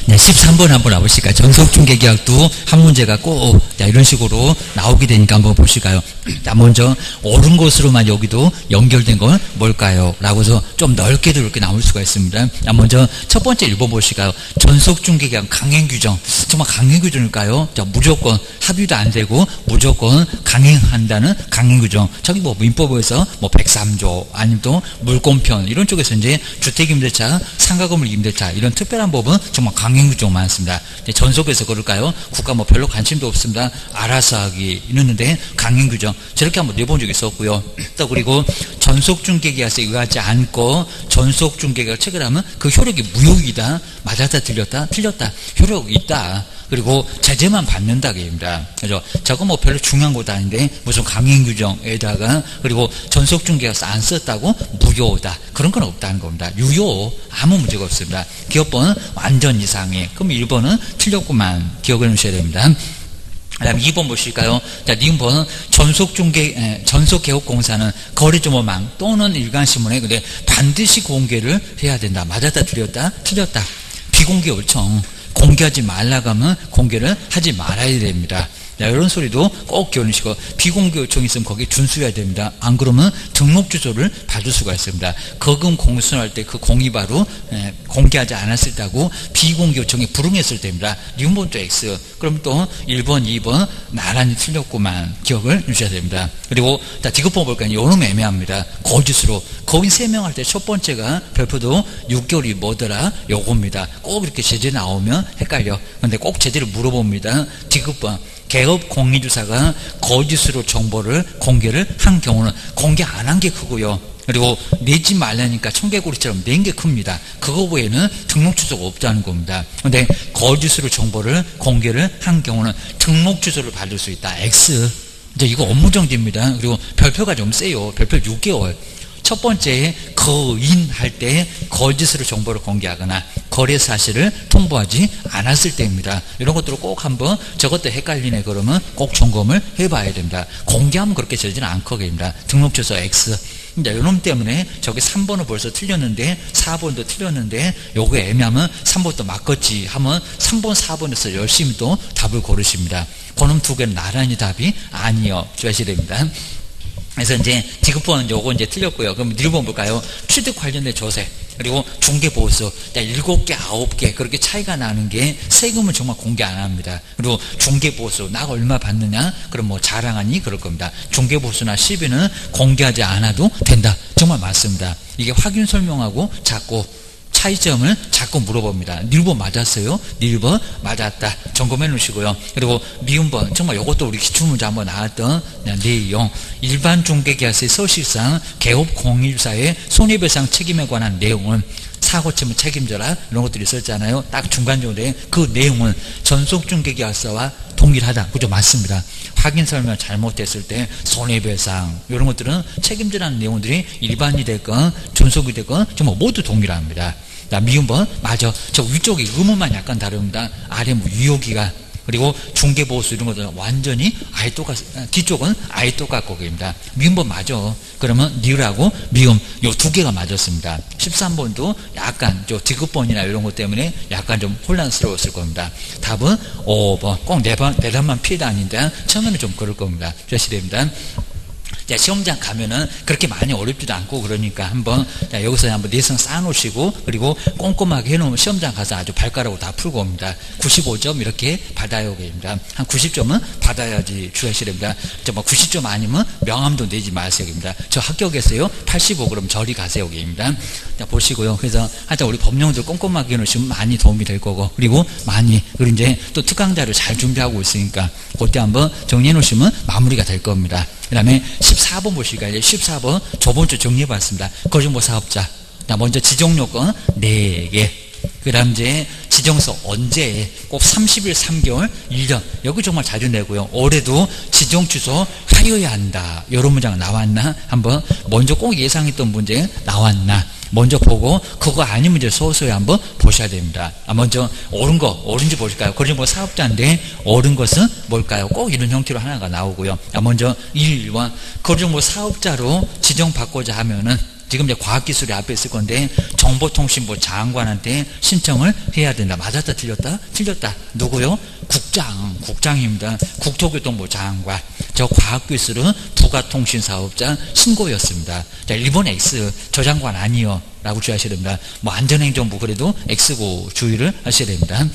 네, 13번 한번 와보실까요? 전속중개계약도 한 문제가 꼭 이런 식으로 나오게 되니까 한번 보실까요? 자, 먼저 옳은 것으로만 여기도 연결된 건 뭘까요? 라고 해서 좀 넓게도 이렇게 나올 수가 있습니다. 자, 먼저 첫 번째 1번 보실까요? 전속중개계약 강행규정. 정말 강행규정일까요? 자, 무조건 합의도 안 되고 무조건 강행한다는 강행규정. 저기 뭐 민법에서 뭐 103조 아니면 또 물권편 이런 쪽에서 이제 주택임대차, 상가건물 임대차 이런 특별한 법은 정말 강행규정 많습니다. 전속에서 그럴까요? 국가 뭐 별로 관심도 없습니다. 알아서 하기 있는데 강행규정 저렇게 한번 내본 적이 있었고요. 또 그리고 전속중개계약서에 의하지 않고 전속중개계약 체결하면 그 효력이 무효이다. 맞았다 틀렸다 틀렸다 효력이 있다. 그리고 제재만 받는다 계입니다. 그죠? 저거 뭐 별로 중요한 것도 아닌데 무슨 강행규정에다가 그리고 전속중개계약서 안 썼다고 무효다. 그런 건 없다는 겁니다. 유효 아무 문제가 없습니다. 기업번은 완전 이상해. 그럼 1번은 틀렸구만. 기억을 해주셔야 됩니다. 그 다음에 2번 보실까요? 자, 니은번은 전속개업공사는 거래조모망 또는 일간신문에 근데 반드시 공개를 해야 된다. 맞았다 틀렸다 틀렸다. 비공개 요청 공개하지 말라고 하면 공개를 하지 말아야 됩니다. 자, 이런 소리도 꼭 기억하시고 비공개 요청이 있으면 거기에 준수해야 됩니다. 안 그러면 등록 주소를 받을 수가 있습니다. 거금 공순할 때 그 공의바로 공개하지 않았을 때하고 비공개 요청이 불응했을 때입니다. 니은번 또 X. 그럼 또 1번, 2번 나란히 틀렸구만. 기억을 주셔야 됩니다. 그리고 자, 디귿번 볼까요? 요놈 애매합니다. 거짓으로. 거긴 3명 할 때 첫 번째가 별표도 6개월이 뭐더라? 요겁니다. 꼭 이렇게 제재 나오면 헷갈려. 근데 꼭 제재를 물어봅니다. 디귿번. 개업 공인주사가 거짓으로 정보를 공개를 한 경우는 공개 안 한 게 크고요. 그리고 내지 말라니까 청개구리처럼 낸 게 큽니다. 그거 외에는 등록 주소가 없다는 겁니다. 그런데 거짓으로 정보를 공개를 한 경우는 등록 주소를 받을 수 있다. X. 이제 이거 업무정지입니다. 그리고 별표가 좀 세요. 별표 6개월. 첫 번째 거인할 때 거짓으로 정보를 공개하거나 거래 사실을 통보하지 않았을 때입니다. 이런 것들을 꼭 한번 저것도 헷갈리네 그러면 꼭 점검을 해봐야 됩니다. 공개하면 그렇게 되지는 않거든요. 등록주소 X. 이제 이놈 때문에 저기 3번은 벌써 틀렸는데 4번도 틀렸는데 요거 애매하면 3번도 맞겠지 하면 3번 4번에서 열심히 또 답을 고르십니다. 그놈 두 개는 나란히 답이 아니요. 주셔야 됩니다. 그래서 이제 디귿번은 요거 이제 틀렸고요. 그럼 1번 볼까요? 취득 관련된 조세 그리고 중개보수 7개 9개 그렇게 차이가 나는 게 세금은 정말 공개 안 합니다. 그리고 중개보수 나가 얼마 받느냐 그럼 뭐 자랑하니 그럴 겁니다. 중개보수나 시비는 공개하지 않아도 된다. 정말 맞습니다. 이게 확인 설명하고 자꾸 차이점을 자꾸 물어봅니다. 1번 맞았어요? 1번 맞았다. 점검해 놓으시고요. 그리고 미음번 정말 이것도 우리 기출문제 한번 나왔던 내용. 일반 중개계약서의 서실상 개업 공인주사의 손해배상 책임에 관한 내용은 사고 치면 책임져라 이런 것들이 있었잖아요. 딱 중간적으로 그 내용은 전속중개계약서와 동일하다. 그죠? 맞습니다. 확인 설명 잘못됐을 때 손해배상 이런 것들은 책임지라는 내용들이 일반이 됐건 전속이 됐건 정말 모두 동일합니다. 자, 미음번 맞아. 저 위쪽에 의문만 약간 다릅니다. 아래 뭐 유효기간 그리고 중개보수 이런 것들은 완전히 아예 뒤쪽은 아예 똑같고 그입니다. 미음번 맞아. 그러면 니을하고 미음 요 두 개가 맞았습니다. 13번도 약간 저 디귿번이나 이런 것 때문에 약간 좀 혼란스러웠을 겁니다. 답은 5번. 꼭 내 답만 피해도 아닌데 처음에는 좀 그럴 겁니다. 주셔야 됩니다. 자, 시험장 가면은 그렇게 많이 어렵지도 않고 그러니까 한번 자, 여기서 한번 내성 쌓아놓으시고 그리고 꼼꼼하게 해놓으면 시험장 가서 아주 발가락으로 다 풀고 옵니다. 95점 이렇게 받아야 됩니다. 한 90점은 받아야지 주셔야 됩니다. 뭐 90점 아니면 명함도 내지 마세요 됩니다. 저 합격했어요. 85 그럼 저리 가세요 됩니다. 자, 보시고요. 그래서 하여튼 우리 법령들 꼼꼼하게 해놓으시면 많이 도움이 될 거고 그리고 그리고 이제 또 특강자를 잘 준비하고 있으니까 그때 한번 정리해 놓으시면 마무리가 될 겁니다. 그 다음에 14번 보실까요? 14번 저번 주 정리해봤습니다. 거주모 사업자. 자, 먼저 지정요건 4개. 그 다음 이제 지정서 언제 꼭 30일 3개월 1년 여기 정말 자주 내고요. 올해도 지정주소 하여야 한다. 이런 문장 나왔나? 한번 먼저 꼭 예상했던 문제 나왔나? 먼저 보고 그거 아니면 이제 서서히 한번 보셔야 됩니다. 먼저 옳은지 보실까요? 거주모 사업자인데 옳은 것은 뭘까요? 꼭 이런 형태로 하나가 나오고요. 먼저 1번 거주모 사업자로 지정받고자 하면은 지금 이제 과학기술이 앞에 있을 건데 정보통신부 장관한테 신청을 해야 된다. 맞았다 틀렸다? 틀렸다. 누구요? 국장입니다. 국토교통부 장관. 저 과학기술은 부가통신사업자 신고였습니다. 자, 1번 X 저 장관 아니요 라고 주의하셔야 됩니다. 뭐 안전행정부 그래도 X고 주의를 하셔야 됩니다.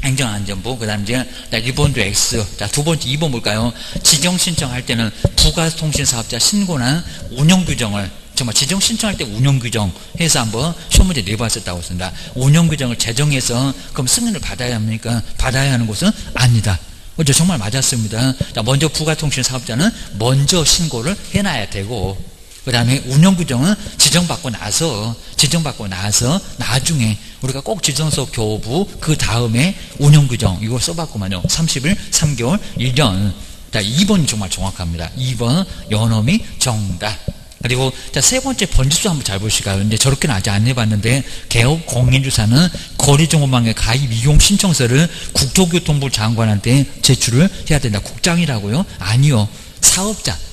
행정안전부, 그 다음 이제 1번도 X. 자, 두 번째 2번 볼까요? 지정 신청할 때는 부가통신사업자 신고나 운영규정을 정말 지정 신청할 때 운영규정 해서 한번 시험문제 내봤었다고 했습니다. 운영규정을 제정해서 그럼 승인을 받아야 합니까? 받아야 하는 곳은 아니다. 그렇죠? 정말 맞았습니다. 자, 먼저 부가통신사업자는 먼저 신고를 해놔야 되고, 그 다음에 운영규정은 지정받고 나서 나중에 우리가 꼭 지정서 교부 그 다음에 운영규정 이거 써봤구만요. 30일, 3개월, 1년. 자, 2번이 정말 정확합니다. 2번 연엄이 정답. 그리고 자, 세 번째 번지수 한번 잘 보실까요? 근데 저렇게는 아직 안 해봤는데 개업 공인주사는 거리정보망의 가입 이용 신청서를 국토교통부 장관한테 제출을 해야 된다. 국장이라고요? 아니요.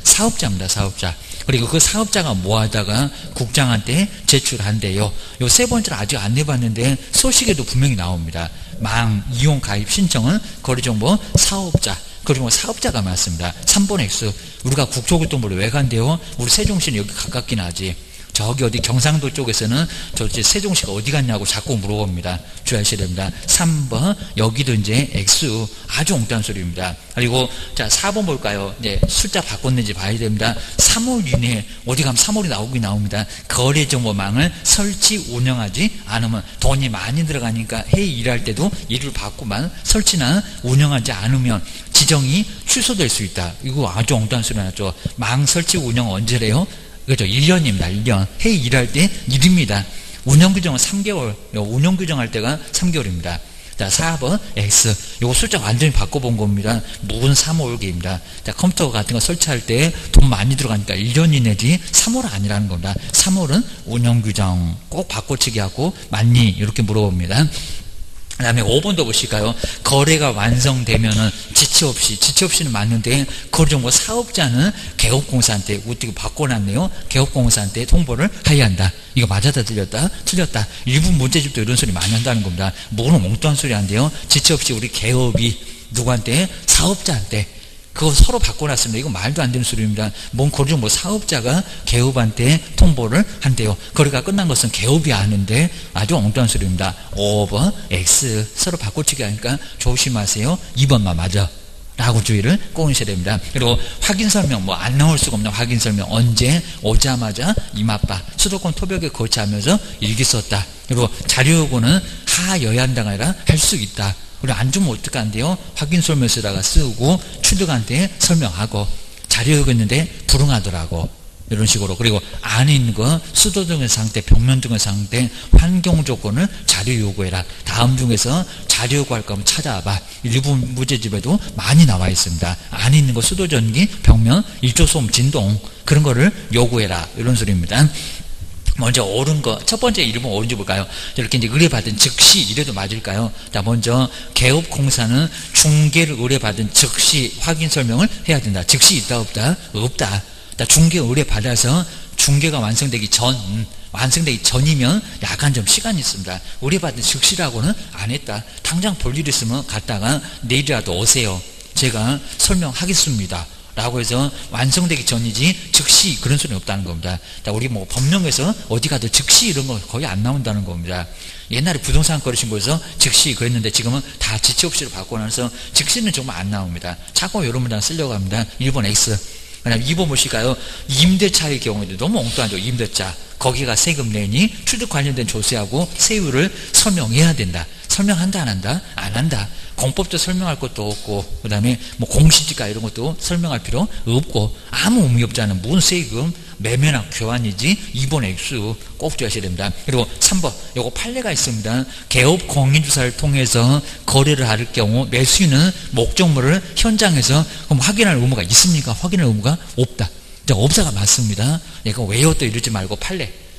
사업자입니다. 사업자. 그리고 그 사업자가 뭐 하다가 국장한테 제출한대요. 요 세 번째는 아직 안 내봤는데 소식에도 분명히 나옵니다. 망 이용 가입 신청은 거리정보 사업자. 그리고 사업자가 맞습니다. 3번 X. 우리가 국토교통부를 왜 간대요? 우리 세종시는 여기 가깝긴 하지. 저기 어디 경상도 쪽에서는 저 세종시가 어디 갔냐고 자꾸 물어봅니다. 주의하셔야 됩니다. 3번 여기도 이제 X 아주 엉뚱한 소리입니다. 그리고 자 4번 볼까요? 이제 숫자 바꿨는지 봐야 됩니다. 3월 이내에 어디 가면 3월이 나오긴 나옵니다. 거래정보망을 설치 운영하지 않으면 돈이 많이 들어가니까 회의 일할 때도 일을 받고만 설치나 운영하지 않으면 지정이 취소될 수 있다. 이거 아주 엉뚱한 소리 나죠. 망 설치 운영 언제래요? 그렇죠. 1년입니다. 1년. 회의 일할 때 일입니다. 운영규정은 3개월. 운영규정할 때가 3개월입니다. 자, 4번 X. 요거 숫자 완전히 바꿔본 겁니다. 묵은 3월기입니다. 자, 컴퓨터 같은 거 설치할 때 돈 많이 들어가니까 1년 이내지 3월 아니라는 겁니다. 3월은 운영규정 꼭 바꿔치기 하고 맞니? 이렇게 물어봅니다. 그 다음에 5번도 보실까요? 거래가 완성되면은 지체 없이는 맞는데, 거래정보 사업자는 개업공사한테, 어떻게 바꿔놨네요? 개업공사한테 통보를 해야 한다. 이거 맞았다, 틀렸다? 틀렸다. 일부 문제집도 이런 소리 많이 한다는 겁니다. 뭐는 엉뚱한 소리 한대요? 지체 없이 우리 개업이 누구한테? 사업자한테. 그거 서로 바꿔놨습니다. 이거 말도 안 되는 소리입니다. 뭔 거래정보 사업자가 개업한테 통보를 한대요. 거래가 끝난 것은 개업이 아는데 아주 엉뚱한 소리입니다. 5번 X 서로 바꿔치기 하니까 조심하세요. 2번만 맞아 라고 주의를 꼭 하셔야 됩니다. 그리고 확인설명 뭐 안 나올 수가 없는 확인설명 언제 오자마자 이맛바 수도권 토벽에 거치하면서 일기 썼다. 그리고 자료요구는 하여야 한다가 아니라 할 수 있다. 그리고 안 주면 어떡한데요? 확인설명서에다가 쓰고 취득한테 설명하고 자료 있는데 불응하더라고. 이런 식으로. 그리고 안에 있는 거 수도 등의 상태, 벽면 등의 상태, 환경 조건을 자료 요구해라. 다음 중에서 자료 요구할 거면 찾아봐. 일부 문제집에도 많이 나와 있습니다. 안에 있는 거 수도 전기, 벽면, 일조소음, 진동 그런 거를 요구해라. 이런 소리입니다. 먼저 옳은 거, 첫 번째 이름은 옳은지 볼까요? 이렇게 이제 의뢰받은 즉시, 이래도 맞을까요? 자, 먼저, 개업공사는 중개를 의뢰받은 즉시 확인 설명을 해야 된다. 즉시 있다, 없다? 없다. 자, 중개 의뢰받아서 중개가 완성되기 전이면 약간 좀 시간이 있습니다. 의뢰받은 즉시라고는 안 했다. 당장 볼 일 있으면 갔다가 내일이라도 오세요. 제가 설명하겠습니다. 라고 해서 완성되기 전이지 즉시 그런 소리는 없다는 겁니다. 자, 우리 뭐 법령에서 어디 가도 즉시 이런 거 거의 안 나온다는 겁니다. 옛날에 부동산 거래신고에서 즉시 그랬는데 지금은 다 지체 없이로 바꿔놔서 즉시는 정말 안 나옵니다. 자꾸 이런 문장 쓰려고 합니다. 1번 X. 그다음 2번 보실까요? 임대차의 경우에도 너무 엉뚱하죠. 임대차. 거기가 세금 내니 취득 관련된 조세하고 세율을 설명해야 된다. 설명한다 안 한다? 안 한다. 공법도 설명할 것도 없고 그 다음에 뭐 공시지가 이런 것도 설명할 필요 없고 아무 의미 없지 않은 무슨 세금 매매나 교환이지 2번 X 꼭 주셔야 됩니다. 그리고 3번 요거 판례가 있습니다. 개업 공인주사를 통해서 거래를 할 경우 매수인은 목적물을 현장에서 그럼 확인할 의무가 있습니까? 확인할 의무가 없다. 없다가 맞습니다. 얘가 왜요 또 이러지 말고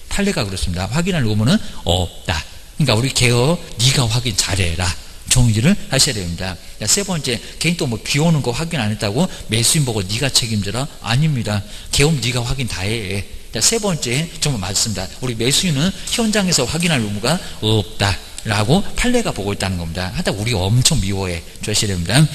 판례가 그렇습니다. 확인할 의무는 없다. 그러니까 우리 개업 네가 확인 잘해라. 정리를 하셔야 됩니다. 세 번째, 개인 또 뭐 비 오는 거 확인 안 했다고 매수인 보고 네가 책임져라? 아닙니다. 개업 네가 확인 다 해. 자, 세 번째 정말 맞습니다. 우리 매수인은 현장에서 확인할 의무가 없다라고 판례가 보고 있다는 겁니다. 하다 우리 엄청 미워해 주셔야 됩니다.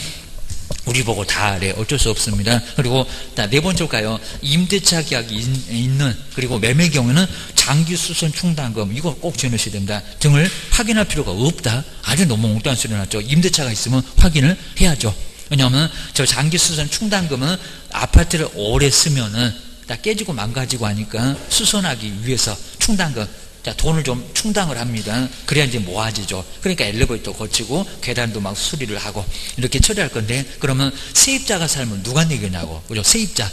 우리 보고 다 그래. 어쩔 수 없습니다. 그리고 네 번째일까요? 임대차 계약이 있는 그리고 매매 경우에는 장기 수선 충당금 이거 꼭 지어놓으셔야 됩니다. 등을 확인할 필요가 없다. 아주 너무 엉뚱한 소리 났죠. 임대차가 있으면 확인을 해야죠. 왜냐하면 저 장기 수선 충당금은 아파트를 오래 쓰면은 다 깨지고 망가지고 하니까 수선하기 위해서 충당금 자, 돈을 좀 충당을 합니다. 그래야 이제 모아지죠. 그러니까 엘리베이터 거치고 계단도 막 수리를 하고 이렇게 처리할 건데 그러면 세입자가 살면 누가 내겠냐고. 그죠? 세입자.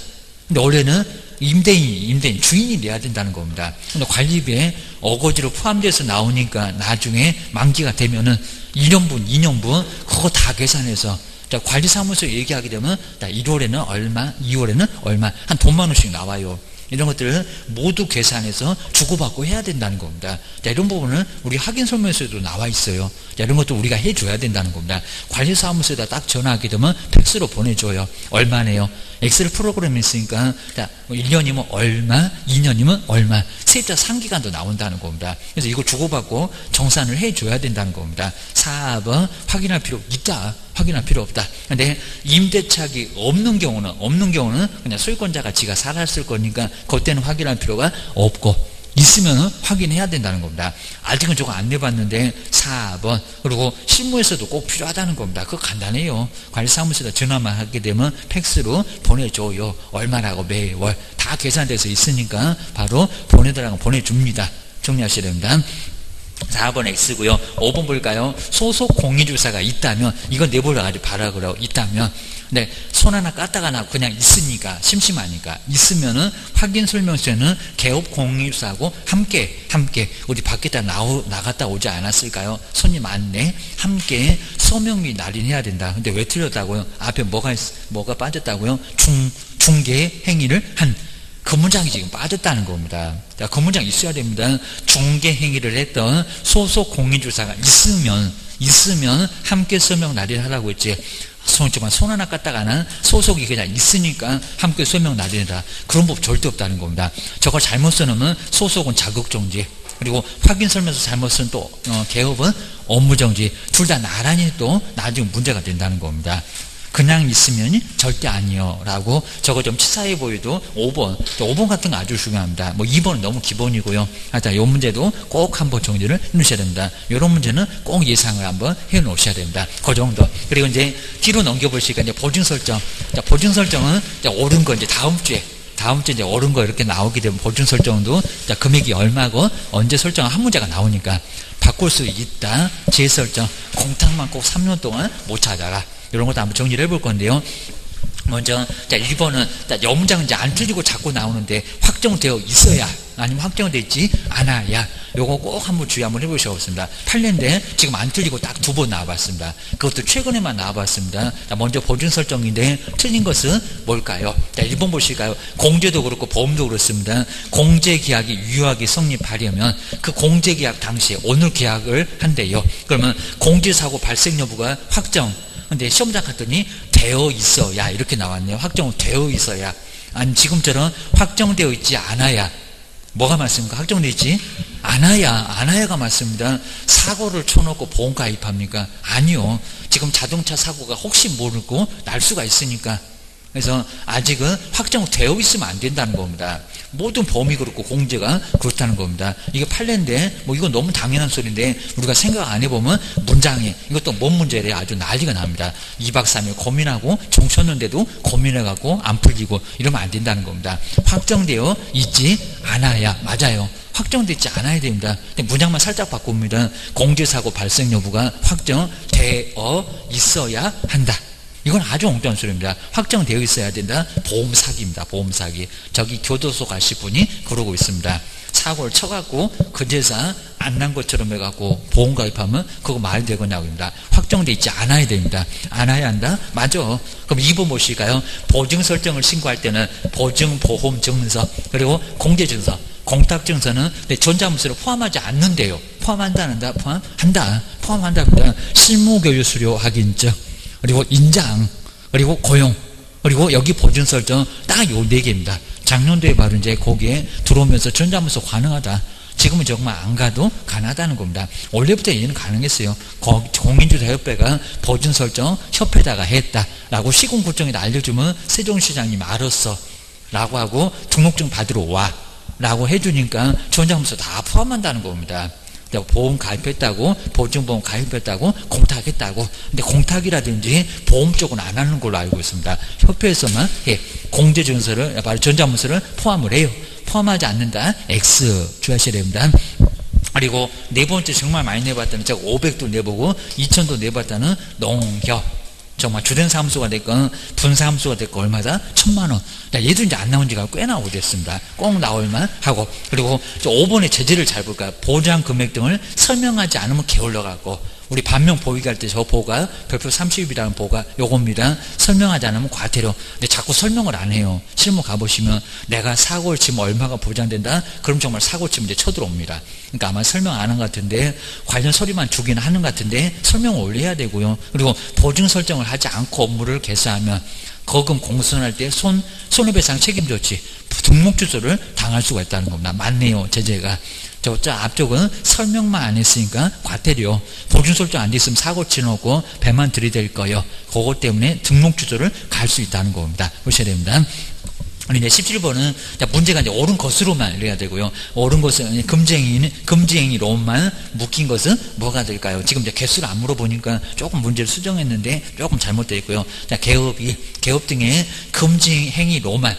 근데 원래는 임대인, 주인이 내야 된다는 겁니다. 근데 관리비에 어거지로 포함돼서 나오니까 나중에 만기가 되면은 2년분 그거 다 계산해서 자, 관리사무소에 얘기하게 되면 1월에는 얼마, 2월에는 얼마 한 돈만 원씩 나와요. 이런 것들을 모두 계산해서 주고받고 해야 된다는 겁니다. 자, 이런 부분은 우리 확인설명서에도 나와 있어요. 자, 이런 것도 우리가 해줘야 된다는 겁니다. 관리사무소에다 딱 전화하게 되면 팩스로 보내줘요. 얼마네요? 엑셀 프로그램이 있으니까 자, 1년이면 얼마, 2년이면 얼마, 세입자 상기간도 나온다는 겁니다. 그래서 이거 주고받고 정산을 해줘야 된다는 겁니다. 4번 확인할 필요 있다. 확인할 필요 없다. 근데 임대차기 없는 경우는 그냥 소유권자가 지가 살았을 거니까 그때는 확인할 필요가 없고 있으면 확인해야 된다는 겁니다. 아직은 저거 안 내봤는데 4번 그리고 실무에서도 꼭 필요하다는 겁니다. 그거 간단해요. 관리사무소에다 전화만 하게 되면 팩스로 보내줘요. 얼마라고 매월 다 계산돼서 있으니까 바로 보내달라고 보내줍니다. 정리하셔야 됩니다. 4번 X고요. 5번 볼까요? 소속 공인주사가 있다면 이건 내보려가지고 바라고 있다면 네, 손 하나 까다가 나 그냥 있으니까 심심하니까 있으면은 확인 설명서에는 개업 공인주사하고 함께 우리 밖에다 나갔다 오지 않았을까요? 손이 많네. 함께 서명이 날인해야 된다. 근데 왜 틀렸다고요? 앞에 뭐가 빠졌다고요? 중개 행위를 한 그 문장이 지금 빠졌다는 겁니다. 자, 그 문장 있어야 됩니다. 중개 행위를 했던 소속 공인주사가 있으면 함께 서명 날인하라고 했지. 정말 손 하나 까딱하나 소속이 그냥 있으니까 함께 서명 날인해라. 그런 법 절대 없다는 겁니다. 저걸 잘못 써놓으면 소속은 자격정지 그리고 확인설명서 잘못 쓴 또 개업은 업무정지 둘 다 나란히 또 나중에 문제가 된다는 겁니다. 그냥 있으면 절대 아니요 라고 저거 좀 치사해 보여도 5번 같은 거 아주 중요합니다. 뭐 2번은 너무 기본이고요. 하여튼 이 문제도 꼭 한번 정리를 해 놓으셔야 됩니다. 이런 문제는 꼭 예상을 한번 해 놓으셔야 됩니다. 그 정도. 그리고 이제 뒤로 넘겨보시니까 이제 보증 설정. 자, 보증 설정은 이제 옳은 거 이제 다음 주에 이제 옳은 거 이렇게 나오게 되면 보증 설정도 자, 금액이 얼마고 언제 설정한 한 문제가 나오니까 바꿀 수 있다. 재설정. 공탁만 꼭 3년 동안 못 찾아라. 이런 것도 한번 정리를 해볼 건데요. 먼저, 자, 1번은, 자, 여문장은 이제 안 틀리고 자꾸 나오는데, 확정되어 있어야, 아니면 확정되어 있지 않아야, 요거 꼭 한번 주의 한번 해보셔야겠습니다. 판례인데, 지금 안 틀리고 딱 2번 나와봤습니다. 그것도 최근에만 나와봤습니다. 자, 먼저 보증 설정인데, 틀린 것은 뭘까요? 자, 1번 보실까요? 공제도 그렇고, 보험도 그렇습니다. 공제계약이 유효하게 성립하려면, 그 공제계약 당시에 오늘 계약을 한대요. 그러면, 공제사고 발생 여부가 확정, 근데 시험장 갔더니 되어 있어야 이렇게 나왔네요. 확정되어 있어야. 아니 지금처럼 확정되어 있지 않아야. 뭐가 맞습니까? 확정되어 있지 않아야가 맞습니다. 사고를 쳐놓고 보험 가입합니까? 아니요. 지금 자동차 사고가 혹시 모르고 날 수가 있으니까. 그래서 아직은 확정되어 있으면 안 된다는 겁니다. 모든 보험이 그렇고 공제가 그렇다는 겁니다. 이게 판례인데 뭐 이건 너무 당연한 소리인데 우리가 생각 안 해보면 문장이 이것도 뭔 문제래 아주 난리가 납니다. 2박 3일 고민하고 종 쳤는데도 고민해갖고 안 풀리고 이러면 안 된다는 겁니다. 확정되어 있지 않아야. 맞아요. 확정되지 않아야 됩니다. 문장만 살짝 바꿉니다. 공제사고 발생 여부가 확정되어 있어야 한다. 이건 아주 엉뚱한 소리입니다. 확정되어 있어야 된다. 보험 사기입니다. 보험 사기. 저기 교도소 가실 분이 그러고 있습니다. 사고를 쳐갖고 근제사 안 난 것처럼 해갖고 보험 가입하면 그거 말이 되겠냐고입니다. 확정되어 있지 않아야 됩니다. 않아야 한다? 맞아. 그럼 2번 보실까요? 보증 설정을 신고할 때는 보증보험증서 그리고 공제증서 공탁증서는 전자문서를 포함하지 않는데요. 포함한다. 포함한답니다. 실무교육수료 확인증 그리고 인장, 그리고 고용, 그리고 여기 보증 설정 딱 요 4개입니다. 작년도에 바로 이제 거기에 들어오면서 전자무소 가능하다. 지금은 정말 안 가도 가능하다는 겁니다. 원래부터 얘는 가능했어요. 공인주사협회가 보증 설정 협회다가 했다라고 시군구청에다 알려주면 세종시장님 알았어 라고 하고 등록증 받으러 와 라고 해주니까 전자무소 다 포함한다는 겁니다. 보험 가입했다고, 보증보험 가입했다고, 공탁했다고. 근데 공탁이라든지 보험 쪽은 안 하는 걸로 알고 있습니다. 협회에서만 공제증서를, 전자문서를 포함을 해요. 포함하지 않는다. X 주의하셔야 됩니다. 그리고 네 번째 정말 많이 내봤다는, 제가 500도 내보고 2000도 내봤다는 농협. 정말 주된 사무소가 됐건 분사무소가 됐건 얼마다? 1000만원. 얘도 이제 안 나온 지가 꽤나 오래됐습니다. 꼭 나올만 하고. 그리고 5번의 제재를 잘 볼까요? 보장 금액 등을 설명하지 않으면 게을러 갖고, 우리 반면 보이기 할 때 저 보가 별표 30이라는 보가 요겁니다. 설명하지 않으면 과태료. 근데 자꾸 설명을 안 해요. 실무 가보시면 내가 사고를 치면 얼마가 보장된다? 그럼 정말 사고 치면 이제 쳐들어옵니다. 그러니까 아마 설명 안 한 것 같은데, 관련 서류만 주기는 하는 것 같은데 설명을 올려야 되고요. 그리고 보증 설정을 하지 않고 업무를 개수하면 거금 공선할 때 손해배상 책임조치 등록 주소를 당할 수가 있다는 겁니다. 맞네요, 제재가. 저 앞쪽은 설명만 안 했으니까 과태료. 보증 설정 안 돼 있으면 사고 치놓고 배만 들이댈 거예요. 그것 때문에 등록 주소를 갈 수 있다는 겁니다. 보셔야 됩니다. 우리 이제 17번은 문제가 이제 옳은 것으로만 이래야 되고요. 옳은 것은 금지행위로만 묶인 것은 뭐가 될까요? 지금 이제 개수를 안 물어보니까 조금 문제를 수정했는데 조금 잘못되어 있고요. 자, 개업 등의 금지행위로만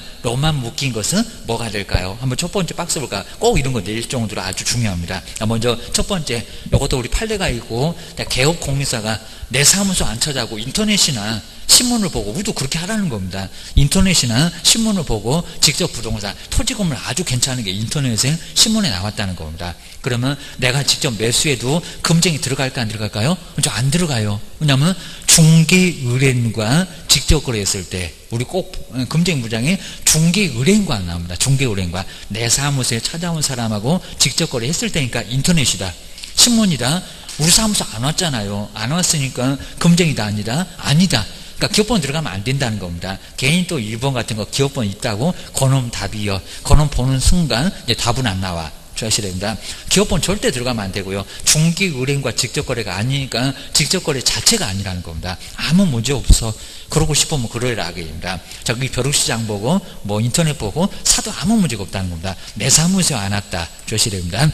묶인 것은 뭐가 될까요? 한번 첫 번째 박스 볼까요? 꼭 이런 거 내릴 정도로 아주 중요합니다. 먼저 첫 번째, 이것도 우리 판례가 있고, 개업 공인사가 내 사무소 안 찾아고 인터넷이나 신문을 보고, 우리도 그렇게 하라는 겁니다. 인터넷이나 신문을 보고 직접 부동산, 토지 건물 아주 괜찮은 게 인터넷에 신문에 나왔다는 겁니다. 그러면 내가 직접 매수해도 금쟁이 들어갈까 안 들어갈까요? 안 들어가요. 왜냐하면 중개의뢰인과 직접 거래했을 때, 우리 꼭 금쟁이 무장에 중개의뢰인과 나옵니다. 중개의뢰인과 내 사무소에 찾아온 사람하고 직접 거래했을 때니까 인터넷이다, 신문이다. 우리 사무소 안 왔잖아요. 안 왔으니까 금쟁이다 아니다. 그러니까 기업번 들어가면 안 된다는 겁니다. 개인 또 1번 같은 거 기업번 있다고 그놈 답이요. 그놈 보는 순간 이제 답은 안 나와. 주의하셔야 됩니다. 기업번 절대 들어가면 안 되고요. 중개의뢰인과 직접거래가 아니니까 직접거래 자체가 아니라는 겁니다. 아무 문제 없어. 그러고 싶으면 그러라 하게입니다. 자, 이 벼룩시장 보고 뭐 인터넷 보고 사도 아무 문제가 없다는 겁니다. 내 사무소에 안 왔다. 주의하셔야 됩니다.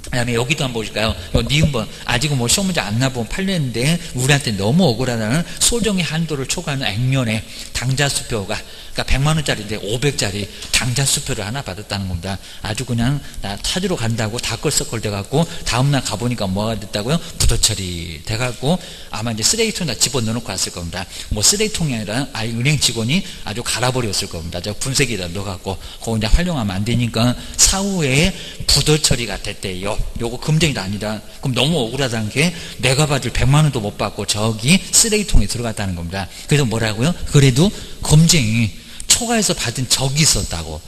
그 다음에 여기도 한번 보실까요? 니은번, 아직은 뭐 시험 문제 안 나본 판례인데 우리한테 너무 억울하다는 소정의 한도를 초과하는 액면의 당자수표가, 그러니까 100만원짜리인데 500짜리 당자수표를 하나 받았다는 겁니다. 아주 그냥 나 찾으러 간다고 다 껄썩걸 돼갖고 다음날 가보니까 뭐가 됐다고요? 부도처리 돼갖고 아마 이제 쓰레기통에다 집어넣어놓고 왔을 겁니다. 뭐 쓰레기통이 아니라 아예 은행 직원이 아주 갈아버렸을 겁니다. 저 분쇄기에다 넣어갖고 그거 이제 활용하면 안 되니까 사후에 부도처리가 됐대요. 요거 금쟁이도 아니다. 그럼 너무 억울하다는 게 내가 받을 100만원도 못 받고 저기 쓰레기통에 들어갔다는 겁니다. 그래서 뭐라고요? 그래도 금쟁이 초과해서 받은 적이 있었다고.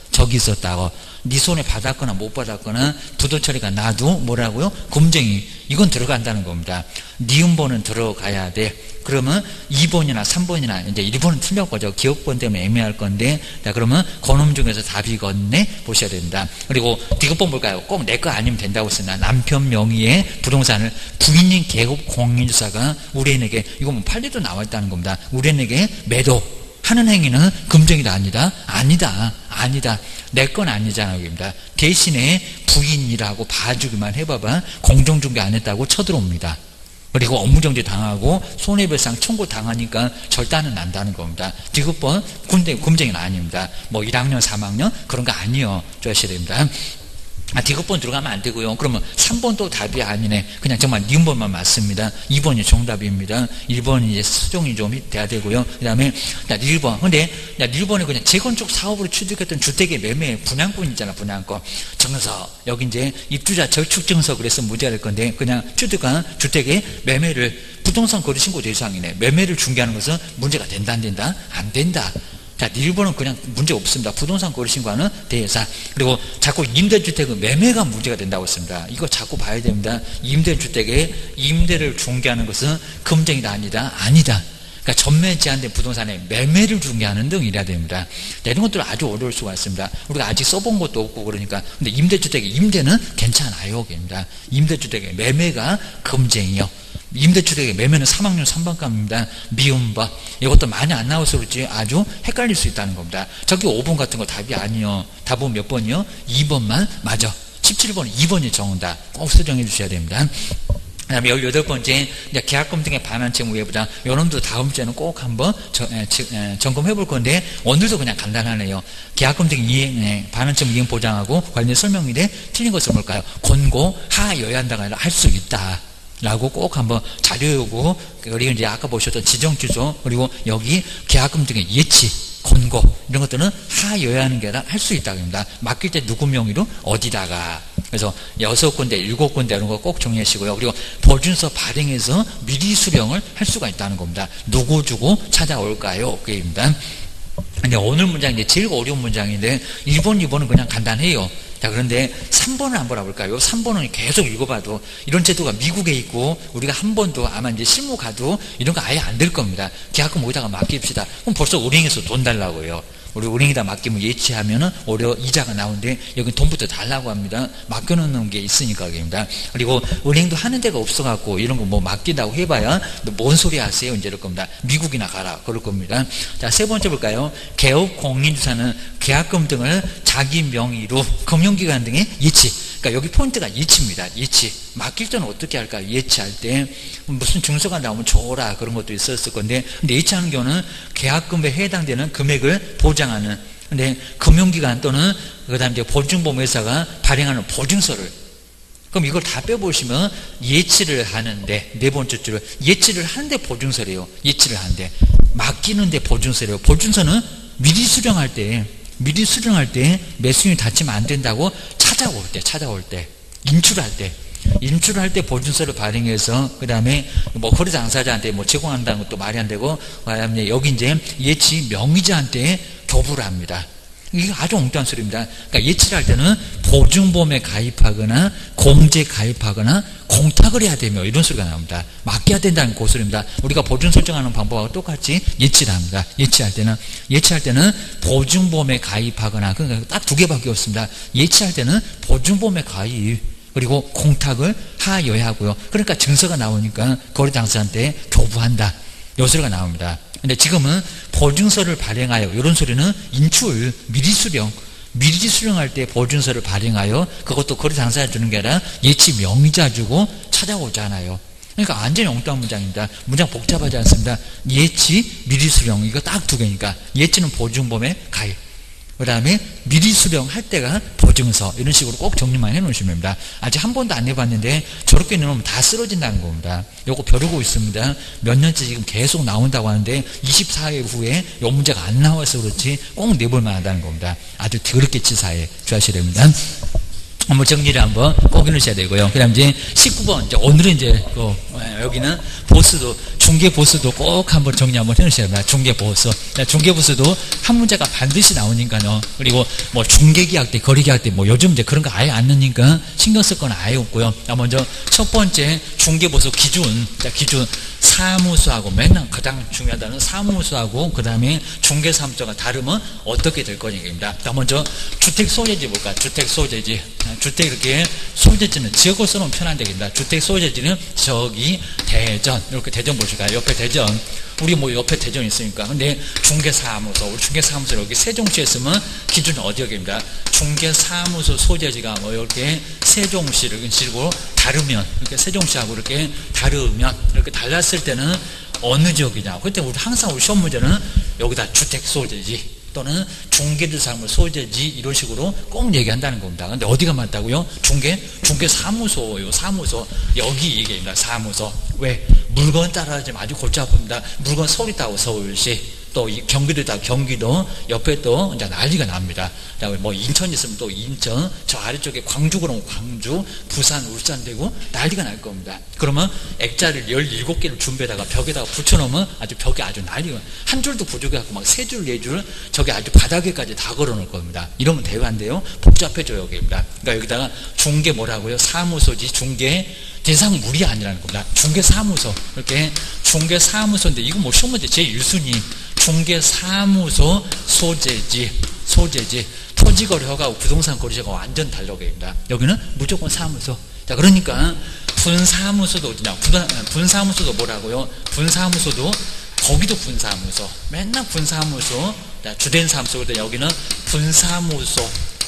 네 손에 받았거나 못 받았거나 부도처리가 나도 뭐라고요? 금쟁이. 이건 들어간다는 겁니다. 니은번은 들어가야 돼. 그러면 2번이나 3번이나 이제 1번은 틀린 거죠. 기업번 때문에 애매할 건데, 자, 그러면 그놈 중에서 답이겠네 보셔야 됩니다. 그리고 디귿번 볼까요? 꼭 내 거 아니면 된다고 쓰나. 남편 명의의 부동산을 부인인 개업 공인주사가 우리에게, 이거 뭐 판례도 나와 있다는 겁니다. 우리에게 매도 하는 행위는 금쟁이다 아니다. 내 건 아니잖아요. 여기입니다. 대신에 부인이라고 봐주기만 해봐봐 공정중개 안 했다고 쳐들어옵니다. 그리고 업무정지 당하고 손해배상 청구 당하니까 절단은 난다는 겁니다. 디귿번 금쟁이는 아닙니다. 뭐 1학년 3학년 그런 거 아니요. 주의하셔야 됩니다. 디귿번 들어가면 안 되고요. 그러면 3번도 답이 아니네. 그냥 정말 니은번만 맞습니다. 2번이 정답입니다. 1번이 이제 수정이 좀 돼야 되고요. 그 다음에 1번. 근데 1번에 그냥 재건축 사업으로 취득했던 주택의 매매 분양권 있잖아. 분양권. 증서. 여기 이제 입주자 저축 증서 그래서 문제가 될 건데 그냥 취득한 주택의 매매를 부동산 거래 신고 대상이네. 매매를 중개하는 것은 문제가 된다 안 된다? 안 된다. 자, 1번은 그냥 문제 없습니다. 부동산 거래 신고하는 대상. 그리고 자꾸 임대주택은 매매가 문제가 된다고 했습니다. 이거 자꾸 봐야 됩니다. 임대주택의 임대를 중개하는 것은 금쟁이다 아니다. 그러니까 전매 제한된 부동산의 매매를 중개하는 등 이래야 됩니다. 이런 것들은 아주 어려울 수가 있습니다. 우리가 아직 써본 것도 없고 그러니까. 근데 임대주택의 임대는 괜찮아요. 입니다. 임대주택의 매매가 금쟁이요. 임대주택의 매매는 3학년 3반감입니다. 미음법. 이것도 많이 안 나와서 그렇지 아주 헷갈릴 수 있다는 겁니다. 저기 5번 같은 거 답이 아니요. 답은 몇 번이요? 2번만 맞아. 17번 2번이 정답. 꼭 수정해 주셔야 됩니다. 그 다음에 18번째, 계약금 등의 반환채무 외부자. 요놈도 다음 주에는 꼭 한번 점검해 볼 건데, 오늘도 그냥 간단하네요. 계약금 등 이행, 반환채무 이행 보장하고 관련 설명일에 틀린 것은 뭘까요? 권고, 하여야 한다가 아니라 할 수 있다. 라고 꼭 한번 자료요구, 그리고 이제 아까 보셨던 지정주소, 그리고 여기 계약금 등의 예치, 권고, 이런 것들은 하여야 하는 게 아니라 할 수 있다고 합니다. 맡길 때 누구 명의로 어디다가. 그래서 6군데, 7군데 이런 거 꼭 정리하시고요. 그리고 보증서 발행해서 미리 수령을 할 수가 있다는 겁니다. 누구 주고 찾아올까요? 그게입니다. 근데 오늘 문장 이제 제일 어려운 문장인데 1번, 2번은 그냥 간단해요. 자, 그런데 3번을 한번 알아볼까요? 3번은 계속 읽어봐도 이런 제도가 미국에 있고 우리가 한 번도 아마 이제 실무 가도 이런 거 아예 안 될 겁니다. 계약금 어디다가 맡깁시다. 그럼 벌써 은행에서 돈 달라고 해요. 우리 은행에다 맡기면 예치하면은 오히려 이자가 나오는데 여기 돈부터 달라고 합니다. 맡겨놓는 게 있으니까 그입니다. 그리고 은행도 하는 데가 없어갖고 이런 거 뭐 맡긴다고 해봐야 뭔 소리 하세요? 이제 이럴 겁니다. 미국이나 가라 그럴 겁니다. 자, 세 번째 볼까요? 개업 공인주사는 계약금 등을 자기 명의로 금융기관 등의 예치. 그러니까 여기 포인트가 예치입니다. 예치. 맡길 때는 어떻게 할까요? 예치할 때 무슨 증서가 나오면 줘라 그런 것도 있었을 건데, 근데 예치하는 경우는 계약금에 해당되는 금액을 보장하는, 근데 금융기관 또는 그다음에 이제 보증보험회사가 발행하는 보증서를, 그럼 이걸 다 빼보시면 예치를 하는데, 네 번째 줄을 예치를 하는데 보증서래요. 예치를 하는데 맡기는데 보증서래요. 보증서는 미리 수령할 때 매수인이 다치면 안 된다고 찾아올 때 인출할 때 보증서를 발행해서 그 다음에 뭐 거래 당사자한테 뭐 제공한다는 것도 말이 안 되고, 그다음에 여기 이제 예치 명의자한테 교부를 합니다. 이게 아주 엉뚱한 소리입니다. 그러니까 예치를 할 때는 보증보험에 가입하거나 공제 가입하거나 공탁을 해야 되며 이런 소리가 나옵니다. 맡겨야 된다는 그 소리입니다. 우리가 보증 설정하는 방법하고 똑같이 예치를 합니다. 예치할 때는 보증보험에 가입하거나, 그러니까 딱 두 개밖에 없습니다. 예치할 때는 보증보험에 가입, 그리고 공탁을 하여야 하고요. 그러니까 증서가 나오니까 거래 당사자한테 교부한다. 요 소리가 나옵니다. 근데 지금은 보증서를 발행하여, 이런 소리는 인출, 미리 수령할 때 보증서를 발행하여 그것도 거래 당사자 주는 게 아니라 예치 명의자 주고 찾아오잖아요. 그러니까 완전히 엉뚱한 문장입니다. 문장 복잡하지 않습니다. 예치, 미리 수령, 이거 딱 두 개니까 예치는 보증보험에 가입, 그 다음에 미리 수령할 때가 보증서, 이런 식으로 꼭 정리만 해 놓으시면 됩니다. 아직 한 번도 안 해봤는데 저렇게 넣으면 다 쓰러진다는 겁니다. 요거 벼르고 있습니다. 몇 년째 지금 계속 나온다고 하는데 24회 후에 요 문제가 안 나와서 그렇지 꼭 내볼만 하다는 겁니다. 아주 더럽게 치사해 주하셔야 됩니다. 한번 정리를 한번 꼭 해놓으셔야 되고요. 그 다음 이제 19번, 이제 오늘은 이제 여기는 보수도, 중개 보수도 꼭 한번 정리 한번 해놓으셔야 됩니다. 중개 보수. 중개 보수도 한 문제가 반드시 나오니까요. 그리고 뭐 중개계약 때, 거래계약 때, 뭐 요즘 이제 그런 거 아예 안 넣으니까 신경 쓸 건 아예 없고요. 먼저 첫 번째 중개 보수 기준. 자, 기준. 사무소하고 맨날 가장 중요하다는 사무소하고 그 다음에 중개사무소가 다르면 어떻게 될 거냐입니다. 먼저 주택 소재지 볼까? 주택 소재지. 주택 이렇게 소재지는 지역을 써놓으면 편한데입니다. 주택 소재지는 저기 대전, 이렇게 대전 보실까요? 옆에 대전. 우리 뭐 옆에 대전 있으니까. 근데 중개사무소, 우리 중개사무소 여기 세종시에 있으면 기준은 어디역입니다. 중개사무소 소재지가 뭐 이렇게 세종시 이런 식으로 다르면, 이렇게 세종시하고 이렇게 다르면, 이렇게 달랐을 때는 어느 지역이냐. 그때 우리 항상 우리 시험 문제는 여기다 주택 소재지 또는 중개사무소 소재지 이런 식으로 꼭 얘기한다는 겁니다. 근데 어디가 맞다고요? 중개사무소요. 사무소. 여기 얘기입니다. 사무소. 왜? 물건 따라하지만 아주 골치 아픕니다. 물건 서울 있다고 서울시, 또 경기도 있다고 경기도, 옆에 또 이제 난리가 납니다. 뭐 인천 있으면 또 인천, 저 아래쪽에 광주 그러면 광주, 부산, 울산 되고 난리가 날 겁니다. 그러면 액자를 17개를 준비에다가 벽에다가 붙여놓으면 아주 벽에 아주 난리가, 한 줄도 부족해갖고 막 3줄, 4줄 저기 아주 바닥에까지 다 걸어놓을 겁니다. 이러면 대화인데요. 복잡해져요, 여기입니다. 그러니까 여기다가 중개 뭐라고요? 사무소지, 중개 대상물이 아니라는 겁니다. 중개사무소. 이렇게 중개사무소인데 이거 뭐 시험 문제 제1순위 중개사무소 소재지 토지거래허가하고 부동산 거래처가 완전 달라집니다. 여기는 무조건 사무소. 자, 그러니까 분사무소도 어디냐? 분사무소도 뭐라고요? 분사무소도 거기도 분사무소. 맨날 분사무소. 주된 사무소. 그런데 여기는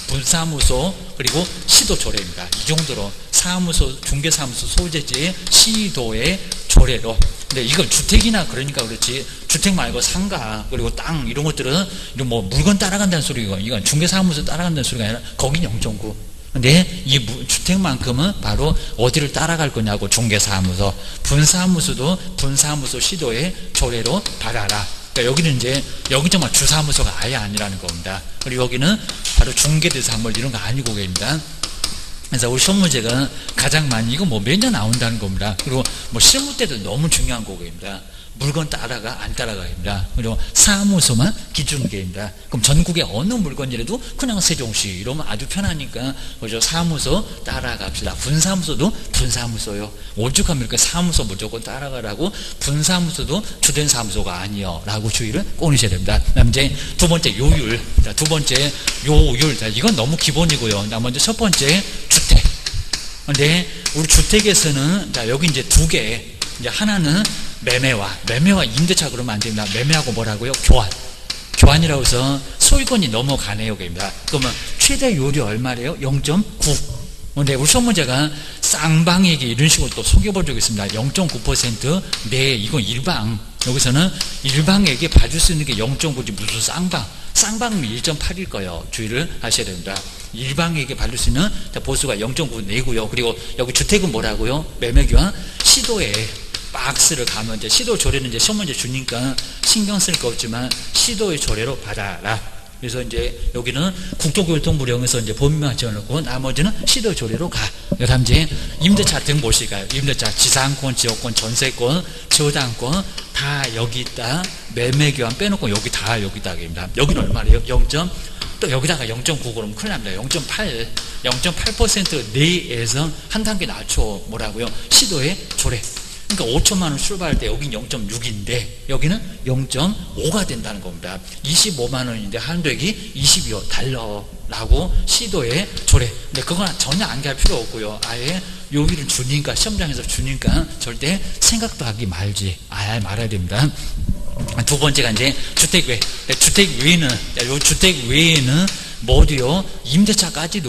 분사무소 그리고 시도조례입니다. 이 정도로 사무소, 중개사무소 소재지 시도의 조례로. 근데 이건 주택이나 그러니까 그렇지 주택 말고 상가 그리고 땅 이런 것들은 이런 뭐 물건 따라간다는 소리고 이건 중개사무소 따라간다는 소리가 아니라 거긴 0.9. 근데 이 주택만큼은 바로 어디를 따라갈 거냐고 중개사무소, 분사무소도 분사무소 시도의 조례로 받아라. 그러니까 여기는 이제 여기 정말 주사무소가 아예 아니라는 겁니다. 그리고 여기는 바로 중개대상물 이런 거 아니고 계십니다. 그래서 우리 시험 문제가 가장 많이 이거 뭐 매년 나온다는 겁니다. 그리고 뭐 실무 때도 너무 중요한 거입니다. 물건 따라가 안 따라가입니다. 그리고 사무소만 기준계입니다. 그럼 전국에 어느 물건이라도 그냥 세종시 이러면 아주 편하니까 그죠? 사무소 따라갑시다. 분사무소도 분사무소요. 오죽하면 이렇게 사무소 무조건 따라가라고 분사무소도 주된 사무소가 아니요 라고 주의를 꺼내셔야 됩니다. 그다음 이제 두 번째 요율. 자, 두 번째 요율. 자, 이건 너무 기본이고요. 먼저 첫 번째 주택. 근데 우리 주택에서는 자, 여기 이제 두 개. 이제 하나는 매매와 임대차 그러면 안 됩니다. 매매하고 뭐라고요? 교환이라고 해서 소유권이 넘어가네요. 입니다. 그러면 최대 요율이 얼마래요? 0.9. 근데 우리 시험 문제가 쌍방에게 이런 식으로 또 속여본 적이 있습니다. 0.9% 네, 이건 일방. 여기서는 일방에게 봐줄 수 있는 게 0.9지 무슨 쌍방이면 1.8일 거예요. 주의를 하셔야 됩니다. 일방에게 받을 수 있는 보수가 0.9 내고요. 그리고 여기 주택은 뭐라고요? 매매교환 시도에 박스를 가면 이제 시도 조례는 이제 시험 문제 주니까 신경 쓸 거 없지만 시도의 조례로 받아라. 그래서 이제 여기는 국토교통부령에서 이제 범위만 지어놓고 나머지는 시도 조례로 가. 그다음 이제 임대차 등 보실까요? 임대차 지상권, 지역권, 전세권, 저당권 다 여기 있다. 매매교환 빼놓고 여기 다 여기다입니다. 여기는 얼마래요? 0. 또 여기다가 0.9 그러면 큰일 납니다. 0.8% 내에서 한 단계 낮춰 뭐라고요? 시도의 조례. 그러니까 5천만 원 출발할 때 여긴 0.6인데 여기는 0.5가 된다는 겁니다. 25만 원인데 한도액이 22달러라고 시도의 조례. 근데 그건 전혀 안갈 필요 없고요. 아예 요일을 주니까 시험장에서 주니까 절대 생각도 하기 말아야 됩니다. 두 번째가 이제 주택 외에는 뭐도요? 임대차까지도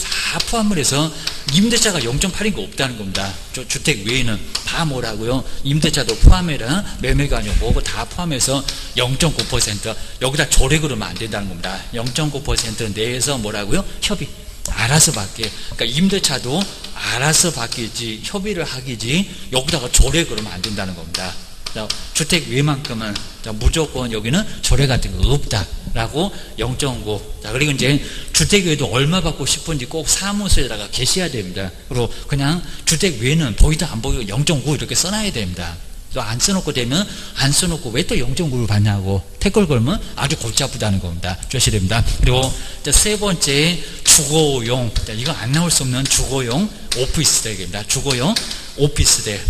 다 포함을 해서 임대차가 0.8인 거 없다는 겁니다. 주택 외에는 다 뭐라고요? 임대차도 포함해라. 매매가 아니고 뭐고 다 포함해서 0.9% 여기다 조례 그러면 안 된다는 겁니다. 0.9% 내에서 뭐라고요? 협의. 알아서 받게. 그러니까 임대차도 알아서 받기지 협의를 하기지 여기다가 조례 그러면 안 된다는 겁니다. 주택 외만큼은 무조건 여기는 조례 같은 거 없다라고 0.9. 자, 그리고 이제 주택 외에도 얼마 받고 싶은지 꼭 사무소에다가 게시해야 됩니다. 그리고 그냥 주택 외에는 보이든 안 보이든 0.9 이렇게 써놔야 됩니다. 또 안 써놓고 되면 안 써놓고 왜 또 0.9를 받냐고 태클 걸면 아주 골치 아프다는 겁니다. 주셔야 됩니다. 그리고 세 번째 주거용. 이거 안 나올 수 없는 주거용 오피스텔입니다. 주거용 오피스텔.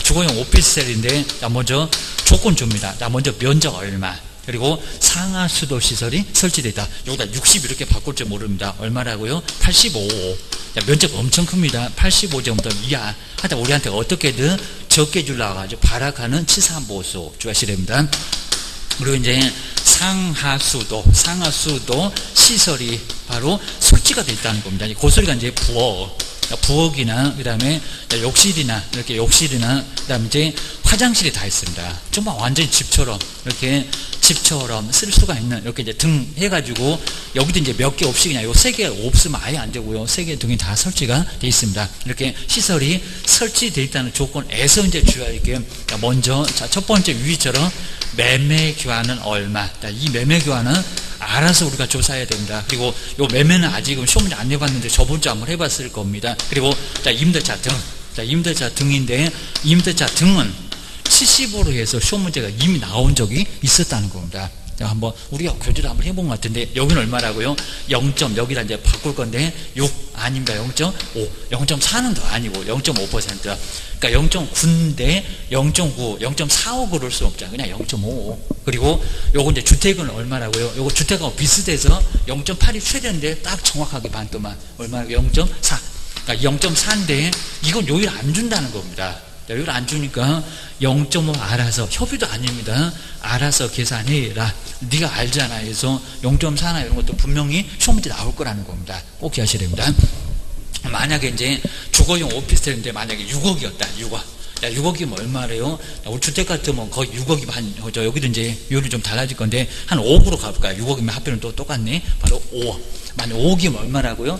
주거용 오피스텔인데 먼저 조건 줍니다. 먼저 면적 얼마 그리고 상하수도 시설이 설치되어 있다. 여기다 60 이렇게 바꿀 줄 모릅니다. 얼마라고요? 85. 면적 엄청 큽니다. 85제곱미터 이하. 하여튼 우리한테 어떻게든 적게 주려고 하죠. 발악하는 치산보수 주하셔야 됩니다. 그리고 이제 상하수도 시설이 바로 설치가 되어 있다는 겁니다. 고소리가 이제 부엌이나 그다음에 욕실이나 그다음에 이제 화장실이 다 있습니다. 정말 완전히 집처럼 쓸 수가 있는 이렇게 이제 등 해가지고 여기도 이제 몇 개 없이 그냥 요 3개 없으면 아예 안 되고요. 3개 등이 다 설치가 되어 있습니다. 이렇게 시설이 설치되어 있다는 조건에서 이제 주의할 게 먼저 첫 번째 위처럼 매매 교환은 얼마. 이 매매 교환은 알아서 우리가 조사해야 됩니다. 그리고 요 매매는 아직은 시험 문제 안 해봤는데 저번 주 한번 해봤을 겁니다. 그리고 임대차 등. 임대차 등인데 임대차 등은 70으로 해서 시험 문제가 이미 나온 적이 있었다는 겁니다. 자, 한번 우리가 교재를 한번 해본 것 같은데 여기는 얼마라고요? 0. 여기다 이제 바꿀 건데 6 아닙니다. 0.5, 0.4는 더 아니고 0.5%. 그러니까 0.9인데 0.9, 0.45 그럴 수 없죠. 그냥 0.5. 그리고 요거 이제 주택은 얼마라고요? 요거 주택하고 비슷해서 0.8이 최대인데 딱 정확하게 반도만 얼마? 0.4. 그러니까 0.4인데 이건 여기를 안 준다는 겁니다. 여기를 안 주니까 0.5 알아서, 협의도 아닙니다. 알아서 계산해라. 네가 알잖아 해서 0.4나 이런 것도 분명히 시험 문제 나올 거라는 겁니다. 꼭 기억하셔야 됩니다. 만약에 이제 주거용 오피스텔인데 만약에 6억이었다. 6억. 야, 6억이면 얼마래요? 우리 주택 같으면 거의 6억이면 여기도 이제 비율이 좀 달라질 건데 한 5억으로 가볼까요? 6억이면 합비는 또 똑같네. 바로 5억. 만약 5억이면 얼마라고요?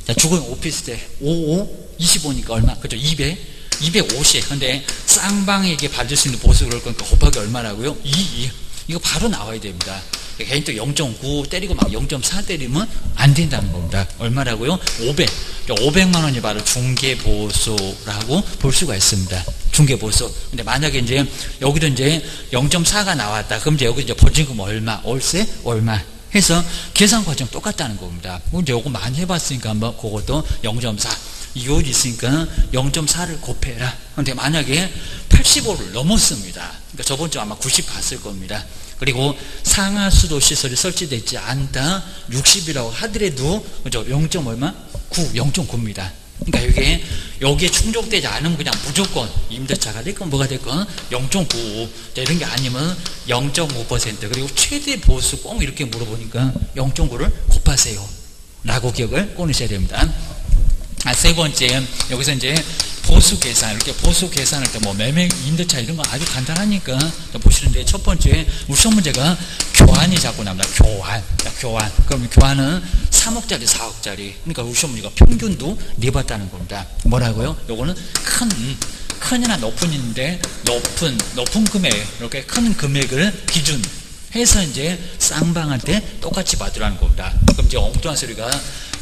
자, 주거용 오피스텔 25니까 얼마? 그죠? 250. 근데 쌍방에게 받을 수 있는 보수 그럴 거니까 곱하기 얼마라고요? 2. 이거 바로 나와야 됩니다. 괜히 또 0.9 때리고 막 0.4 때리면 안 된다는 겁니다. 얼마라고요? 500. 500만 원이 바로 중개보수라고 볼 수가 있습니다. 중개보수. 근데 만약에 이제 여기도 이제 0.4가 나왔다. 그럼 이제 여기 이제 보증금 얼마? 월세 얼마? 해서 계산 과정 똑같다는 겁니다. 이제 요거 많이 해봤으니까 한번 그것도 0.4. 이율이 있으니까 0.4를 곱해라. 근데 만약에 85를 넘었습니다. 그러니까 저번 주 아마 90 봤을 겁니다. 그리고 상하수도 시설이 설치되어 있지 않다. 60이라고 하더라도 그죠? 0. 얼마? 9, 0.9입니다. 그러니까 여기에 충족되지 않으면 그냥 무조건 임대차가 됐건 뭐가 됐건 0.9 이런 게 아니면 0.5% 그리고 최대 보수 꼭 이렇게 물어보니까 0.9를 곱하세요. 라고 기억을 꺼내셔야 됩니다. 세 번째, 여기서 이제 보수 계산, 이렇게 보수 계산할 때 뭐 매매, 임대차 이런 거 아주 간단하니까 보시는데 첫 번째, 우리 시험 문제가 교환이 자꾸 나옵니다. 교환. 그럼 교환은 3억짜리, 4억짜리. 그러니까 우리 시험 문제가 평균도 내봤다는 겁니다. 뭐라고요? 요거는 큰이나 높은인데, 높은 금액, 이렇게 큰 금액을 기준 해서 이제 쌍방한테 똑같이 받으라는 겁니다. 그럼 이제 엉뚱한 소리가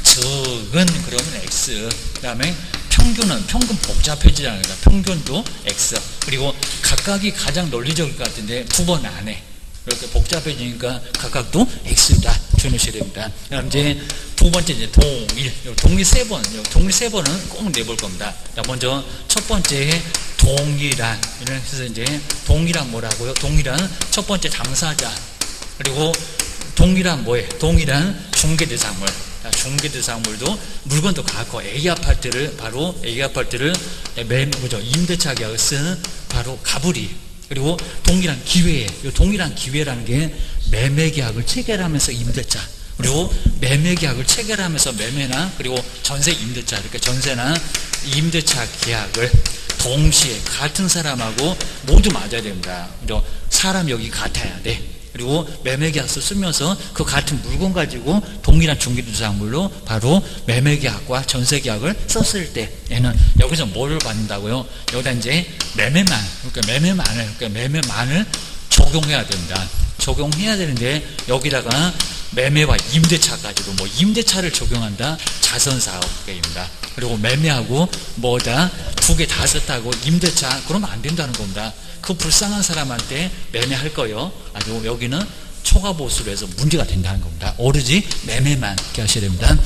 적은 그러면 X, 그 다음에 평균은 평균 복잡해지잖아요. 평균도 X. 그리고 각각이 가장 논리적일 것 같은데 두 번 안에 이렇게 복잡해지니까 각각도 X다. 주의하셔야 됩니다. 그다음 이제 두 번째 이제 동일 세 번은 꼭 내볼 겁니다. 자, 먼저 첫 번째 동일한 이런 해서 이제 동일한 뭐라고요? 동일한 첫 번째 당사자 그리고 동일한 뭐예요? 동일한 중개대상물. 중개대상물도 물건도 같고 A 아파트를 임대차 계약을 쓰는 바로 가불이 그리고 동일한 기회, 동일한 기회라는 게 매매 계약을 체결하면서 임대차 그리고 매매 계약을 체결하면서 매매나 그리고 전세 임대차 이렇게 전세나 임대차 계약을 동시에 같은 사람하고 모두 맞아야 됩니다. 그리고 사람 여기 같아야 돼. 그리고 매매계약서 쓰면서 그 같은 물건 가지고 동일한 중개대상물로 바로 매매계약과 전세계약을 썼을 때 얘는 여기서 뭐를 받는다고요? 여기다 이제 매매만을 적용해야 됩니다. 적용해야 되는데 여기다가 매매와 임대차까지도 뭐 임대차를 적용한다 자선사업계입니다. 그리고 매매하고 뭐다 두 개 다 썼다고 임대차 그러면 안 된다는 겁니다. 그 불쌍한 사람한테 매매할 거요. 아주 여기는 초과보수로 해서 문제가 된다는 겁니다. 오로지 매매만 이렇게 하셔야 됩니다.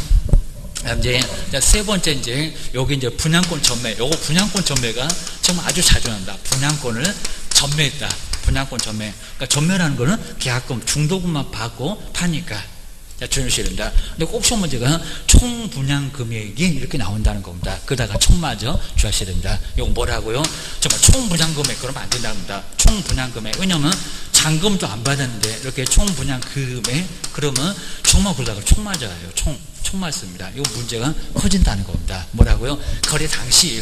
이제 세 번째 이제 여기 이제 분양권 전매. 요거 분양권 전매가 정말 아주 자주 나옵니다. 분양권을 전매했다. 분양권 전매. 그러니까 전매라는 거는 계약금 중도금만 받고 파니까. 자, 주의하셔야 됩니다. 근데 꼭 시험 문제가 총 분양 금액이 이렇게 나온다는 겁니다. 그러다가 총마저 주의하셔야 됩니다. 이거 뭐라고요? 정말 총 분양 금액 그러면 안 된다는 겁니다. 총 분양 금액. 왜냐면 잔금도 안 받았는데 이렇게 총 분양 금액 그러면 정말 그러다가 총 맞아요. 총 맞습니다. 이거 문제가 커진다는 겁니다. 뭐라고요? 거래 당시,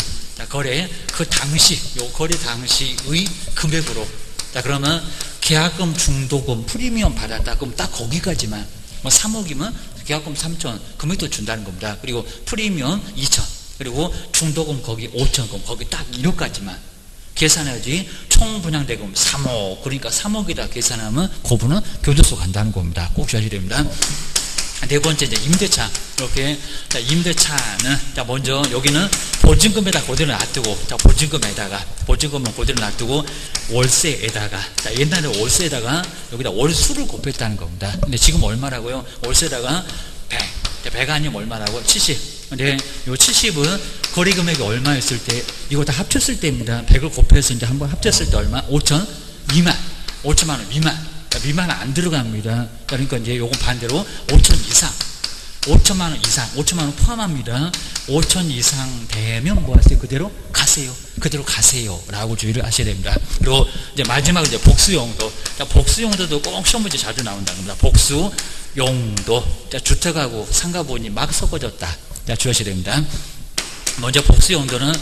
거래 당시의 금액으로. 자, 그러면 계약금, 중도금, 프리미엄 받았다. 그럼 딱 거기까지만. 뭐 3억이면 계약금 3천, 금액도 준다는 겁니다. 그리고 프리미엄 2천, 그리고 중도금 거기 5천, 거기 딱 1억까지만 계산해야지 총 분양대금 3억, 그러니까 3억이다 계산하면 그분은 교도소 간다는 겁니다. 꼭 주셔야 됩니다. 네 번째 이제 임대차. 이렇게 자, 임대차는 자 먼저 여기는 보증금에다 그대로 놔두고 자 보증금은 그대로 놔두고 월세에다가 자 옛날에 월세에다가 여기다 월수를 곱했다는 겁니다. 근데 지금 얼마라고요? 월세에다가 100. 100 아니면 얼마라고? 70. 근데 요 70은 거래 금액이 얼마였을 때 이거 다 합쳤을 때입니다. 100을 곱해서 이제 한번 합쳤을 때 얼마? 5천 미만. 5천만 원 미만. 미만 안 들어갑니다. 그러니까 이제 요거 반대로 5천 이상. 5천만 원 이상, 5천만 원 포함합니다. 5천 이상 되면 뭐 하세요? 그대로 가세요. 라고 주의를 하셔야 됩니다. 그리고 이제 마지막으로 이제 복수용도. 자, 복수용도도 꼭 시험 문제 자주 나온다는 겁니다. 복수용도. 자, 주택하고 상가분이 막 섞어졌다. 자, 주의하셔야 됩니다. 먼저 복수용도는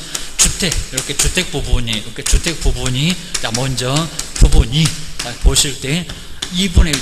이렇게 주택 부분이, 자, 먼저 부분이, 자, 보실 때 2분의 1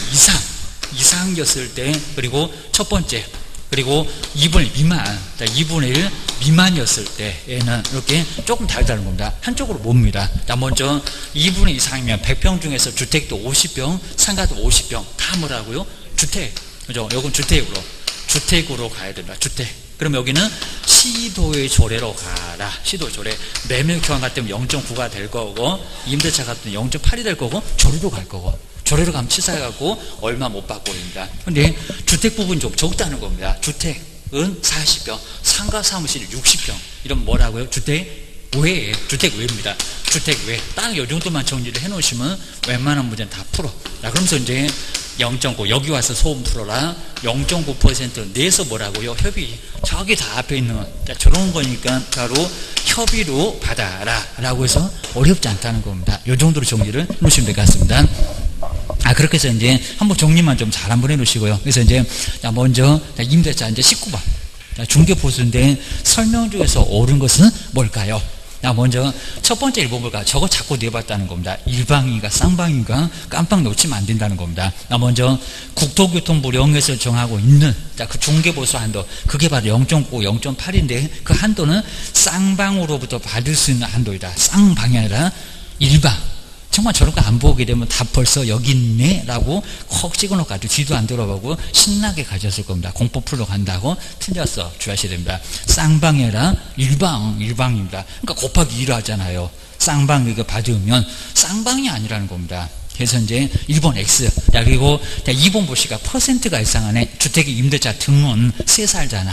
이상이었을 때, 그리고 첫 번째, 그리고 2분의 1 미만, 자, 2분의 1 미만이었을 때에는 이렇게 조금 다르다는 겁니다. 한쪽으로 봅니다. 자, 먼저 2분의 2 이상이면 100평 중에서 주택도 50평, 상가도 50평, 다 뭐라고요? 주택. 그죠? 요건 주택으로 가야 된다. 주택. 그럼 여기는 시도의 조례로 가라. 시도의 조례. 매매 교환 같으면 0.9가 될 거고, 임대차 같으면 0.8이 될 거고, 조례로 갈 거고. 조례로 가면 치사해갖고 얼마 못 받고 있습니다. 근데 주택 부분이 좀 적다는 겁니다. 주택은 40평, 상가 사무실 60평. 이런 뭐라고요? 주택 외입니다. 주택 외. 딱 이 정도만 정리를 해 놓으시면 웬만한 문제는 다 풀어. 자, 그러면서 이제 0.9 여기 와서 소음 풀어라. 0.9% 내서 뭐라고요? 협의. 저기 다 앞에 있는 자, 저런 거니까 바로 협의로 받아라 라고 해서 어렵지 않다는 겁니다. 이 정도로 정리를 해 놓으시면 될 것 같습니다. 그렇게 해서 이제 한번 정리만 좀 잘 한번 해 놓으시고요. 그래서 이제 먼저 임대차 이제 19번 중개보수인데 설명 중에서 옳은 것은 뭘까요? 먼저 첫 번째 1번 볼까요? 저거 자꾸 내봤다는 겁니다. 일방인가 쌍방인가 깜빡 놓치면 안 된다는 겁니다. 먼저 국토교통부 령에서 정하고 있는 그 중개보수 한도, 그게 바로 0.9, 0.8인데 그 한도는 쌍방으로부터 받을 수 있는 한도이다. 쌍방이 아니라 일방. 정말 저런 거 안 보게 되면 다 벌써 여기 있네 라고 콕 찍어놓고 뒤도 안 돌아보고 신나게 가졌을 겁니다. 공포 풀러 간다고 틀렸어. 주의하셔야 됩니다. 쌍방이 아니라 일방입니다. 그러니까 곱하기 2를 하잖아요. 쌍방 이거 받으면 쌍방이 아니라는 겁니다. 그래서 이제 1번 X. 자, 그리고 2번 보시가 퍼센트가 이상하네. 주택의 임대차 등은 3살잖아.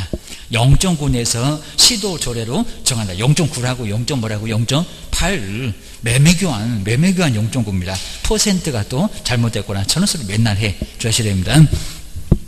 0.9 내서 시도 조례로 정한다. 0.9라고 0.8 매매교환 0.9입니다. 퍼센트가 또 잘못됐거나 저런 소리 맨날 해. 주의하셔야 됩니다.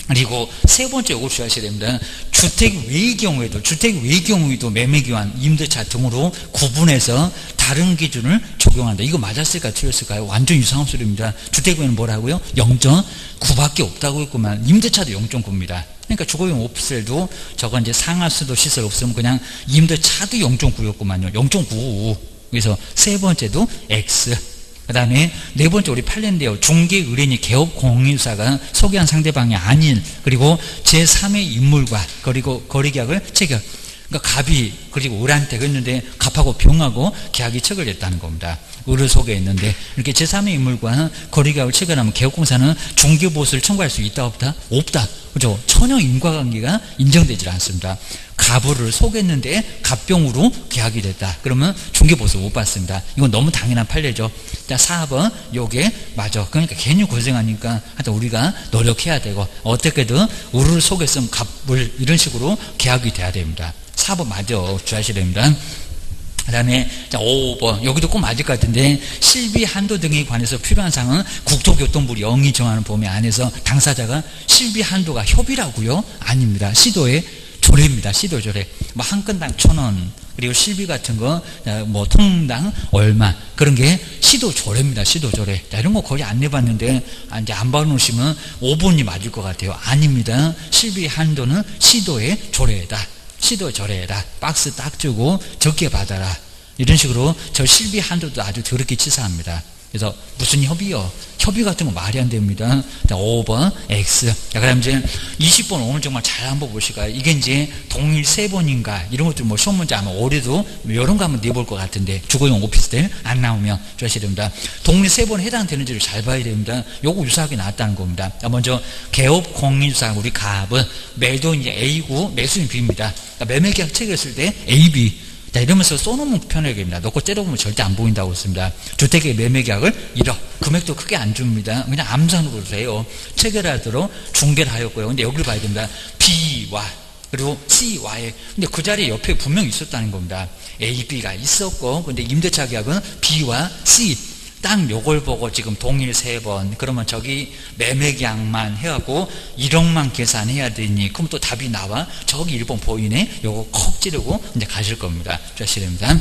그리고 세 번째 요거 주의하셔야 됩니다. 주택 외의 경우에도 매매교환, 임대차 등으로 구분해서 다른 기준을 적용한다. 이거 맞았을까 틀렸을까요? 완전 이상한 소리입니다. 주택 외에는 뭐라고요? 0.9밖에 없다고 했구만. 임대차도 0.9입니다. 그러니까 주거용 오피스텔도 저건 이제 상하수도 시설 없으면 그냥 임대차도 0.9였구만요. 0.9. 그래서 세 번째도 X. 그 다음에 네 번째 우리 판례인데요. 중개 의뢰인이 개업 공인사가 소개한 상대방이 아닌, 그리고 제3의 인물과 그리고 거래계약을 체결. 그러니까 갑이 그리고 을한테 했는데 갑하고 병하고 계약이 체결됐다는 겁니다. 을을 소개했는데 이렇게 제3의 인물과 거래계약을 체결하면 개업공사는 중개보수를 청구할 수 있다 없다? 없다. 그죠? 전혀 인과관계가 인정되지 않습니다. 갑을 소개했는데 갑병으로 계약이 됐다. 그러면 중개보수 못 받습니다. 이건 너무 당연한 판례죠. 자, 4번 요게 맞아. 그러니까 괜히 고생하니까 하여튼 우리가 노력해야 되고 어떻게든 을을 소개했으면 갑을 이런 식으로 계약이 돼야 됩니다. 4번 맞아. 주의하셔야 됩니다. 그 다음에 5번 여기도 꼭 맞을 것 같은데 실비 한도 등에 관해서 필요한 사항은 국토교통부 령이 정하는 범위 안에서 당사자가 실비 한도가 협의라고요? 아닙니다. 시도의 조례입니다. 시도 조례. 뭐 한 건당 1,000원, 그리고 실비 같은 거 뭐 통당 얼마, 그런 게 시도 조례입니다. 시도 조례. 자, 이런 거 거의 안 내봤는데 이제 안 봐놓으시면 5번이 맞을 것 같아요. 아닙니다. 실비 한도는 시도의 조례다. 시도 조례다. 박스 딱 주고 적게 받아라. 이런 식으로 저 실비 한도도 아주 더럽게 치사합니다. 그래서 무슨 협의요? 협의 같은 거 말이 안 됩니다. 자, 5번 X. 자, 그다음 이제 20번 오늘 정말 잘 한번 보실까요? 이게 이제 동일 세 번인가 이런 것들 뭐 시험 문제 아마 올해도 이런 거 한번 내볼 것 같은데 주거용 오피스텔 안 나오면 주셔야 됩니다. 동일 세 번에 해당되는지를 잘 봐야 됩니다. 요거 유사하게 나왔다는 겁니다. 자, 먼저 개업 공인사 우리 갑은 매도 이제 A고 매수인 B입니다. 매매계약 체결했을 때 A, B 자, 이러면서 써놓으면 편하게입니다. 넣고 째려보면 절대 안 보인다고 했습니다. 주택의 매매계약을 1억. 금액도 크게 안 줍니다. 그냥 암산으로 돼요. 체결하도록 중개를 하였고요. 근데 여기를 봐야 됩니다. B와 그리고 C와의. 근데 그 자리에 옆에 분명히 있었다는 겁니다. A, B가 있었고, 근데 임대차 계약은 B와 C. 딱 요걸 보고 지금 동일 3번 그러면 저기 매매계약만 해갖고 1억만 계산해야 되니 그럼 또 답이 나와 저기 1번 보이네 요거 콕 찌르고 이제 가실 겁니다. 주시됩니다.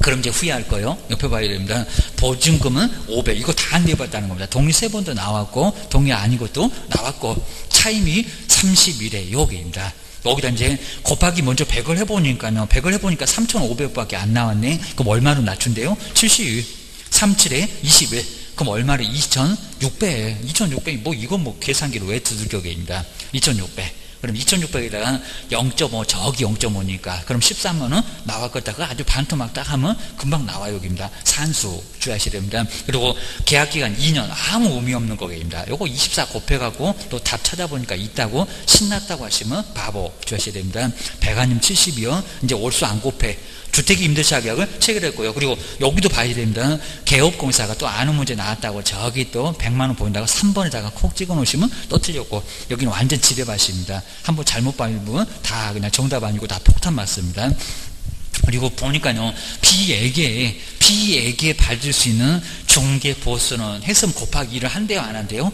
그럼 이제 후회할 거예요. 옆에 봐야 됩니다. 보증금은 500 이거 다 안 내봤다는 겁니다. 동일 3번도 나왔고 동일 아닌 것도 나왔고 차임이 31에 여기입니다. 여기다 이제 곱하기 먼저 100을 해보니까요. 100을 해보니까 3,500밖에 안 나왔네. 그럼 얼마로 낮춘대요? 72 37에 21 그럼 얼마를 2,600 2,600이 뭐 이건 뭐 계산기로 왜 두들겨개입니다. 2,600 그럼 2,600에다가 0.5 저기 0.5니까 그럼 13만원 나왔겠다가 아주 반토막 딱 하면 금방 나와요. 여기입니다. 산수 주의하셔야 됩니다. 그리고 계약기간 2년 아무 의미 없는 거입니다. 요거 24 곱해갖고 또 답 찾아보니까 있다고 신났다고 하시면 바보 주의하셔야 됩니다. 배가님 70이요 이제 올수 안 곱해 주택 임대차 계약을 체결했고요. 그리고 여기도 봐야 됩니다. 개업공사가 또 아는 문제 나왔다고 저기 또 100만원 보인다고 3번에다가 콕 찍어 놓으시면 또 틀렸고 여기는 완전 지뢰밭입니다. 한번 잘못 봐면 다 그냥 정답 아니고 다 폭탄 맞습니다. 그리고 보니까요. B에게 받을 수 있는 중개 보수는 했으면 곱하기 1을 한대요 안 한대요?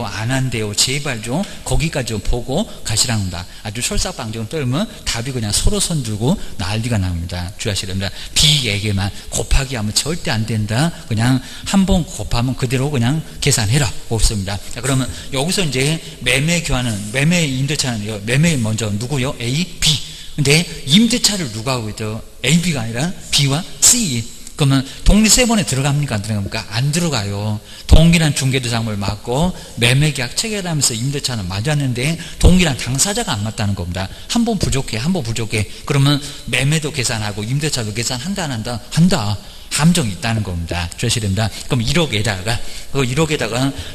안 한대요. 제발 좀 거기까지 좀 보고 가시랍니다. 아주 솔싹방정 떨면 답이 그냥 서로 손 들고 난리가 납니다. 주의하셔야 됩니다. B에게만 곱하기 하면 절대 안 된다. 그냥 한 번 곱하면 그대로 그냥 계산해라. 없습니다. 자, 그러면 여기서 이제 매매 교환은 매매 임대차는 매매 먼저 누구요? A, B. 근데 임대차를 누가 하고 있죠? A, B가 아니라 B와 C. 그러면 동일 3번에 들어갑니까? 안 들어갑니까? 안 들어가요. 동일한 중개대상을 맞고 매매계약 체결하면서 임대차는 맞았는데 동일한 당사자가 안 맞다는 겁니다. 한 번 부족해. 그러면 매매도 계산하고 임대차도 계산한다 안 한다? 한다. 함정이 있다는 겁니다. 주셔야 됩니다. 그럼 1억에다가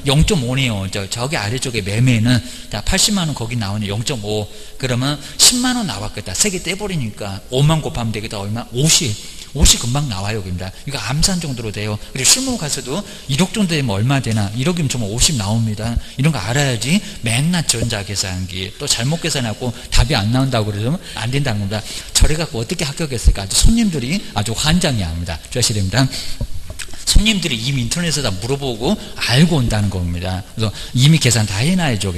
0.5네요. 저기 아래쪽에 매매는 80만원 거기 나오네. 0.5 그러면 10만원 나왔겠다. 3개 떼버리니까 5만 곱하면 되겠다. 얼마? 50 금방 나와요. 여기입니다. 이거 암산 정도로 돼요. 그리고 실무 가서도 1억 정도 되면 얼마 되나? 1억이면 좀 50 나옵니다. 이런 거 알아야지 맨날 전자계산기 또 잘못 계산하고 답이 안 나온다고 그러면 안 된다는 겁니다. 저래갖고 어떻게 합격했을까? 아주 손님들이 아주 환장해합니다. 주셔야 됩니다. 손님들이 이미 인터넷에다 물어보고 알고 온다는 겁니다. 그래서 이미 계산 다 해놔야죠.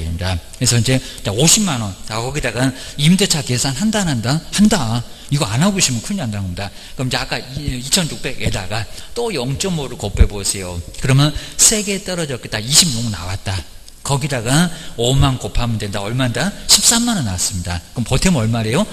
그래서 이제 50만원 거기다가 임대차 계산 한다 안 한다? 한다. 이거 안 하고 계시면 큰일 난다는 겁니다. 그럼 이제 아까 2,600에다가 또 0.5를 곱해보세요. 그러면 3개 떨어졌겠다. 26 나왔다. 거기다가 5만 곱하면 된다. 얼마인다? 13만원 나왔습니다. 그럼 보태면 얼마래요?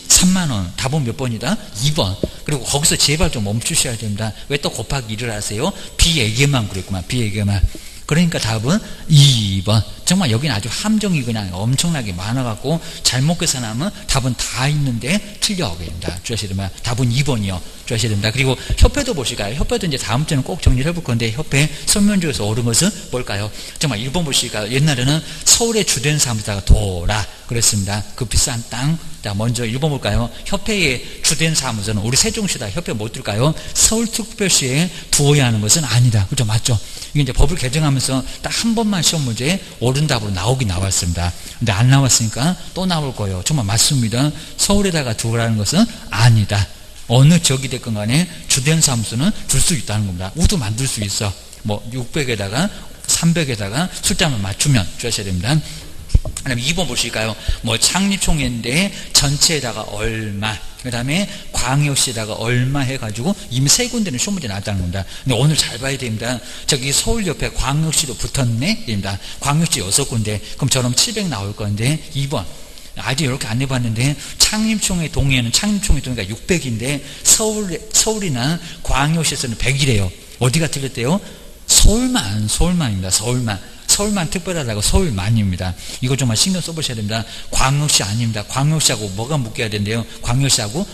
63만원. 답은 몇 번이다? 2번. 그리고 거기서 제발 좀 멈추셔야 됩니다. 왜 또 곱하기 1을 하세요? B에게만 그랬구만. B에게만. 그러니까 답은 2번. 정말 여기는 아주 함정이 그냥 엄청나게 많아갖고 잘못 계산하면 답은 다 있는데 틀려오게 됩니다. 주셔야 됩니다. 답은 2번이요. 주셔야 됩니다. 그리고 협회도 보실까요? 협회도 이제 다음 주에는 꼭 정리를 해볼 건데 협회 설명조에서 옳은 것은 뭘까요? 정말 1번 보실까요? 옛날에는 서울의 주된 사무소가 도라 그랬습니다. 그 비싼 땅. 자, 먼저 1번 볼까요? 협회의 주된 사무소는 우리 세종시다. 협회 못 들까요? 서울특별시에 두어야 하는 것은 아니다. 그죠? 맞죠? 이게 이제 법을 개정하면서 딱 한 번만 시험 문제에 옳은 답으로 나오긴 나왔습니다. 근데 안 나왔으니까 또 나올 거예요. 정말 맞습니다. 서울에다가 두라는 것은 아니다. 어느 지역이 됐건 간에 주된 사무소는 줄 수 있다는 겁니다. 우도 만들 수 있어. 뭐 600에다가 300에다가 숫자만 맞추면 주셔야 됩니다. 그다음에 2번 보실까요? 뭐 창립총회인데 전체에다가 얼마, 그 다음에 광역시에다가 얼마 해가지고 이미 3군데는 시험문제 나왔다는 겁니다. 근데 오늘 잘 봐야 됩니다. 저기 서울 옆에 광역시도 붙었네? 입니다. 광역시 6군데. 그럼 저럼 700 나올 건데 2번. 아직 이렇게 안 해봤는데 창립총회 동의에는 창립총회 동의가 600인데 서울이나 광역시에서는 100이래요. 어디가 틀렸대요? 서울만입니다. 서울만 특별하다고 서울만입니다. 이거 정말 신경 써보셔야 됩니다. 광역시 아닙니다. 광역시하고 뭐가 묶여야 된대요? 광역시하고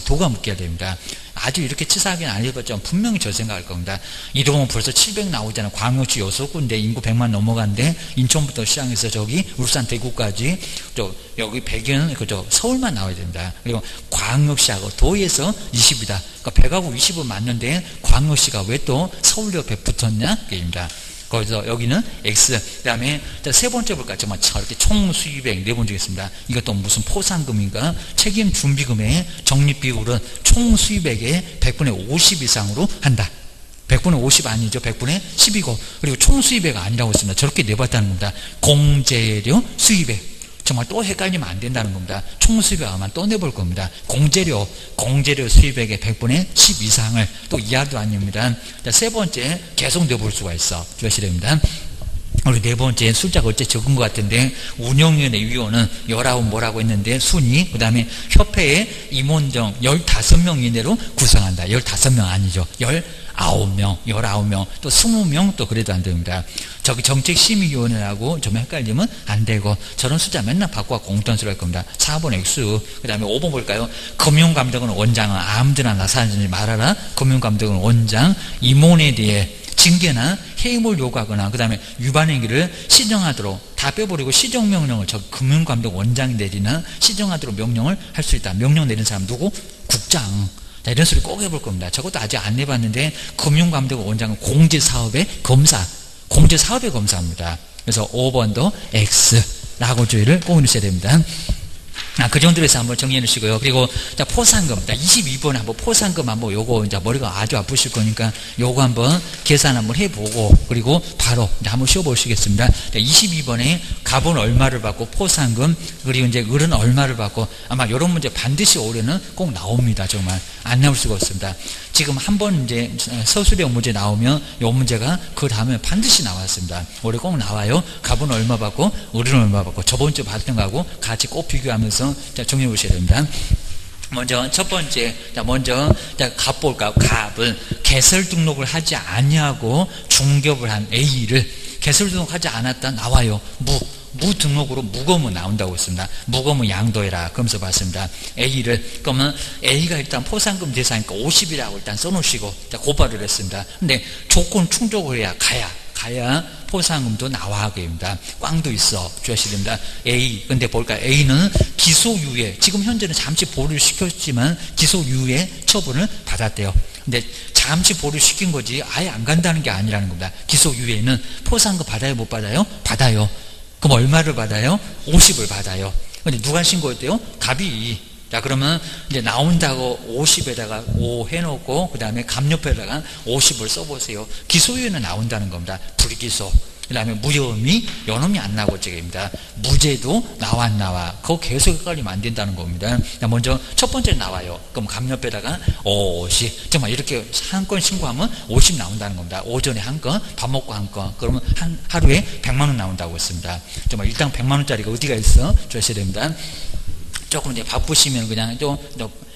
도가 묶여야 됩니다. 아주 이렇게 치사하게는 안 해봤지만 분명히 저 생각할 겁니다. 이러면 벌써 700 나오잖아요. 광역시 6군데 인구 100만 넘어가는데 인천부터 시작해서 저기 울산 대구까지 여기 100은 그저 서울만 나와야 됩니다. 그리고 광역시하고 도에서 20이다. 그러니까 100하고 20은 맞는데 광역시가 왜 또 서울 옆에 붙었냐? 그입니다. 거기서 여기는 X. 그 다음에 세 번째 볼까요? 정말 이렇게 총 수입액 네 번째 있습니다. 이것도 무슨 포상금인가? 책임 준비금의 적립비율은 총 수입액의 100분의 50 이상으로 한다. 100분의 50 아니죠. 100분의 10이고. 그리고 총 수입액 아니라고 했습니다. 저렇게 내봤다는 겁니다. 공재료 수입액. 정말 또 헷갈리면 안 된다는 겁니다. 총 수입액 아마 또 내볼 겁니다. 공재료 수입액의 100분의 10 이상을 또 이하도 아닙니다. 자, 세 번째 계속 내볼 수가 있어. 주셔야 됩니다. 우리 네 번째 숫자가 어째 적은 것 같은데 운영위원회 위원은 19 뭐라고 했는데 순위 그 다음에 협회의 임원정 15명 이내로 구성한다. 15명 아니죠. 19명 또 20명 또 그래도 안 됩니다. 저기 정책심의위원회라고 좀 헷갈리면 안 되고 저런 숫자 맨날 바꿔 공통수로 할 겁니다. 4번 X 그 다음에 5번 볼까요? 금융감독원 원장은 아무데나 나서지 말아라. 금융감독원 원장 임원에 대해 징계나 해임을 요구하거나 그 다음에 위반행위를 시정하도록 다 빼버리고 시정명령을 저 금융감독 원장이 내리나 시정하도록 명령을 할 수 있다. 명령 내린 사람 누구? 국장. 자, 이런 소리 꼭 해볼 겁니다. 저것도 아직 안 해봤는데 금융감독 원장은 공제사업의 검사입니다. 그래서 5번도 X라고 주의를 꼭 넣으셔야 됩니다. 그 정도로 해서 한번 정리해 주시고요. 그리고, 자, 포상금. 22번에 한번 포상금 한번 요거, 이제 머리가 아주 아프실 거니까 요거 한번 계산 한번 해보고, 그리고 바로 이제 한번 쉬어보시겠습니다. 22번에 갑은 얼마를 받고, 포상금, 그리고 이제 을은 얼마를 받고, 아마 요런 문제 반드시 올해는 꼭 나옵니다. 정말. 안 나올 수가 없습니다. 지금 한번 이제 서술형 문제 나오면 요 문제가 그 다음에 반드시 나왔습니다. 올해 꼭 나와요. 갑은 얼마 받고, 을은 얼마 받고, 저번 주에 받았던 거하고 같이 꼭 비교하면서 정리해 보셔야 됩니다. 먼저 첫 번째, 먼저 갑 볼까요? 갑은 개설 등록을 하지 아니하고 중개업을 한 A를 개설 등록하지 않았다 나와요. 무 등록으로 무거우면 나온다고 했습니다. 무거우면 양도해라. 그러면서 봤습니다. A를 그러면 A가 일단 포상금 대상이니까 50이라고 일단 써놓으시고 고발을 했습니다. 근데 조건 충족을 해야 가야 포상금도 나와 됩니다. 꽝도 있어 주셔야 됩니다. A 근데 볼까요? A는 기소유예 지금 현재는 잠시 보류를 시켰지만 기소유예 처분을 받았대요. 근데 잠시 보류시킨 거지 아예 안 간다는 게 아니라는 겁니다. 기소유예는 포상금 받아요 못 받아요? 받아요. 그럼 얼마를 받아요? 50을 받아요. 근데 누가 신고했대요? 갑이. 자, 그러면 이제 나온다고 50에다가 5 해놓고, 그 다음에 갑 옆에다가 50을 써보세요. 기소유예는 나온다는 겁니다. 불기소. 그 다음에 무혐의, 연험이 안 나고 저게입니다. 무죄도 나와 안 나와. 그거 계속 헷갈리면 안 된다는 겁니다. 자, 먼저 첫 번째 나와요. 그럼 갑 옆에다가 50. 정말 이렇게 한 건 신고하면 50 나온다는 겁니다. 오전에 한 건, 밥 먹고 한 건. 그러면 하루에 100만 원 나온다고 했습니다. 정말 일당 100만 원짜리가 어디가 있어? 주셔야 됩니다. 조금 이제 바쁘시면 그냥 좀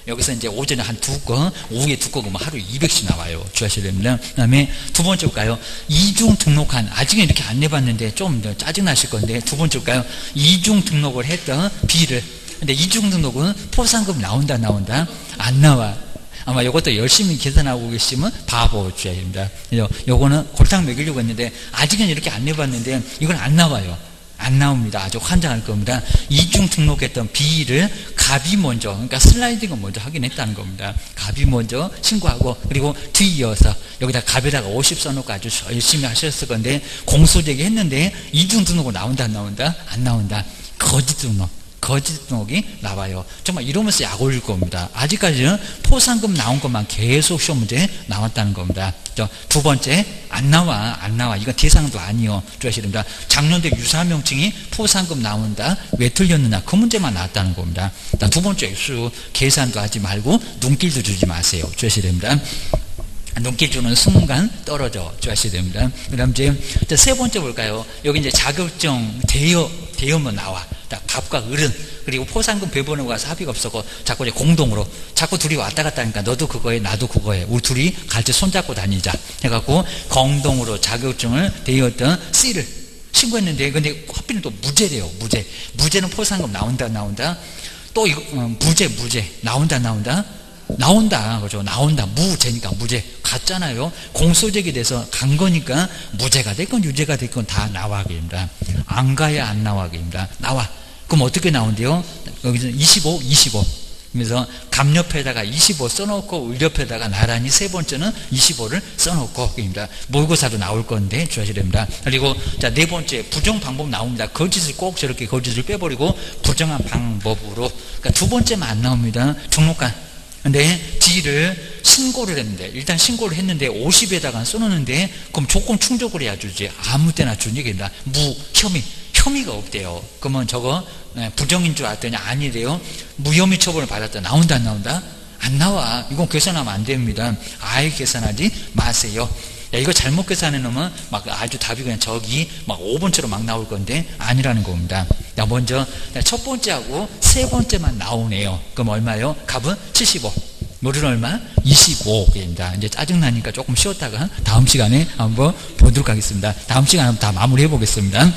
여기서 이제 오전에 한 2건, 오후에 2건, 그러면 하루에 200씩 나와요. 주셔야 됩니다. 그 다음에 두 번째일까요? 이중 등록한, 아직은 이렇게 안 내봤는데 좀 짜증나실 건데, 두 번째일까요? 이중 등록을 했던 B를. 근데 이중 등록은 포상금 나온다? 안 나와. 아마 이것도 열심히 계산하고 계시면 바보 주셔야 됩니다. 요거는 골탕 먹이려고 했는데, 아직은 이렇게 안 내봤는데, 이건 안 나와요. 안 나옵니다. 아주 환장할 겁니다. 이중 등록했던 B를 갑이 먼저, 그러니까 슬라이딩을 먼저 확인했다는 겁니다. 갑이 먼저 신고하고, 그리고 뒤이어서 여기다 갑에다가 50 써놓고 아주 열심히 하셨을 건데, 공소제기 했는데, 이중 등록은 나온다, 안 나온다? 안 나온다. 거짓 등록이 나와요. 정말 이러면서 약 올릴 겁니다. 아직까지는 포상금 나온 것만 계속 시험 문제 나왔다는 겁니다. 두 번째, 안 나와. 이건 대상도 아니요. 주셔야 됩니다. 작년도 유사명칭이 포상금 나온다. 왜 틀렸느냐. 그 문제만 나왔다는 겁니다. 두 번째 액수 계산도 하지 말고 눈길도 주지 마세요. 주셔야 됩니다. 눈길 주는 순간 떨어져 주셔야 됩니다. 그 다음 이제 세 번째 볼까요? 여기 이제 자격증 대여만 나와. 밥과 을은, 그리고 포상금 배분하고 가서 합의가 없었고 자꾸 이제 공동으로 자꾸 둘이 왔다 갔다 하니까 너도 그거에 나도 그거에 우리 둘이 갈 때 손잡고 다니자 해갖고 공동으로 자격증을 대의했던 C를 신고했는데, 근데 하필 또 무죄래요. 무죄는 포상금 나온다. 또 이거 무죄 나온다. 그죠? 나온다. 무죄니까 무죄 갔잖아요. 공소적이 돼서 간 거니까 무죄가 됐건 유죄가 됐건 다 나와야 됩니다. 안 가야 안 나와야 됩니다. 나와. 그럼 어떻게 나온대요? 여기서 25. 그래서 감 옆에다가 25 써놓고 을 옆에다가 나란히 세 번째는 25를 써놓고 입니다. 모의고사도 나올 건데 주셔야 됩니다. 그리고 자, 네 번째 부정 방법 나옵니다. 거짓을 꼭 저렇게 거짓을 빼버리고 부정한 방법으로. 그러니까 두 번째만 안 나옵니다. 등록관. 근데 지를 신고를 했는데, 일단 신고를 했는데 50에다가 써놓는데, 그럼 조건 충족을 해야 주지. 아무 때나 주는 얘기입니다. 혐의가 없대요. 그러면 저거 부정인 줄 알았더니 아니래요. 무혐의 처벌을 받았다. 나온다 안 나온다? 안 나와. 이건 계산하면 안 됩니다. 아예 계산하지 마세요. 야, 이거 잘못 계산해 놓으면 막 아주 답이 그냥 저기 막 5번째로 막 나올 건데 아니라는 겁니다. 야, 먼저 첫 번째하고 세 번째만 나오네요. 그럼 얼마요? 값은 75. 물은 얼마? 25입니다. 이제 짜증나니까 조금 쉬었다가 다음 시간에 한번 보도록 하겠습니다. 다음 시간에 다 마무리해 보겠습니다.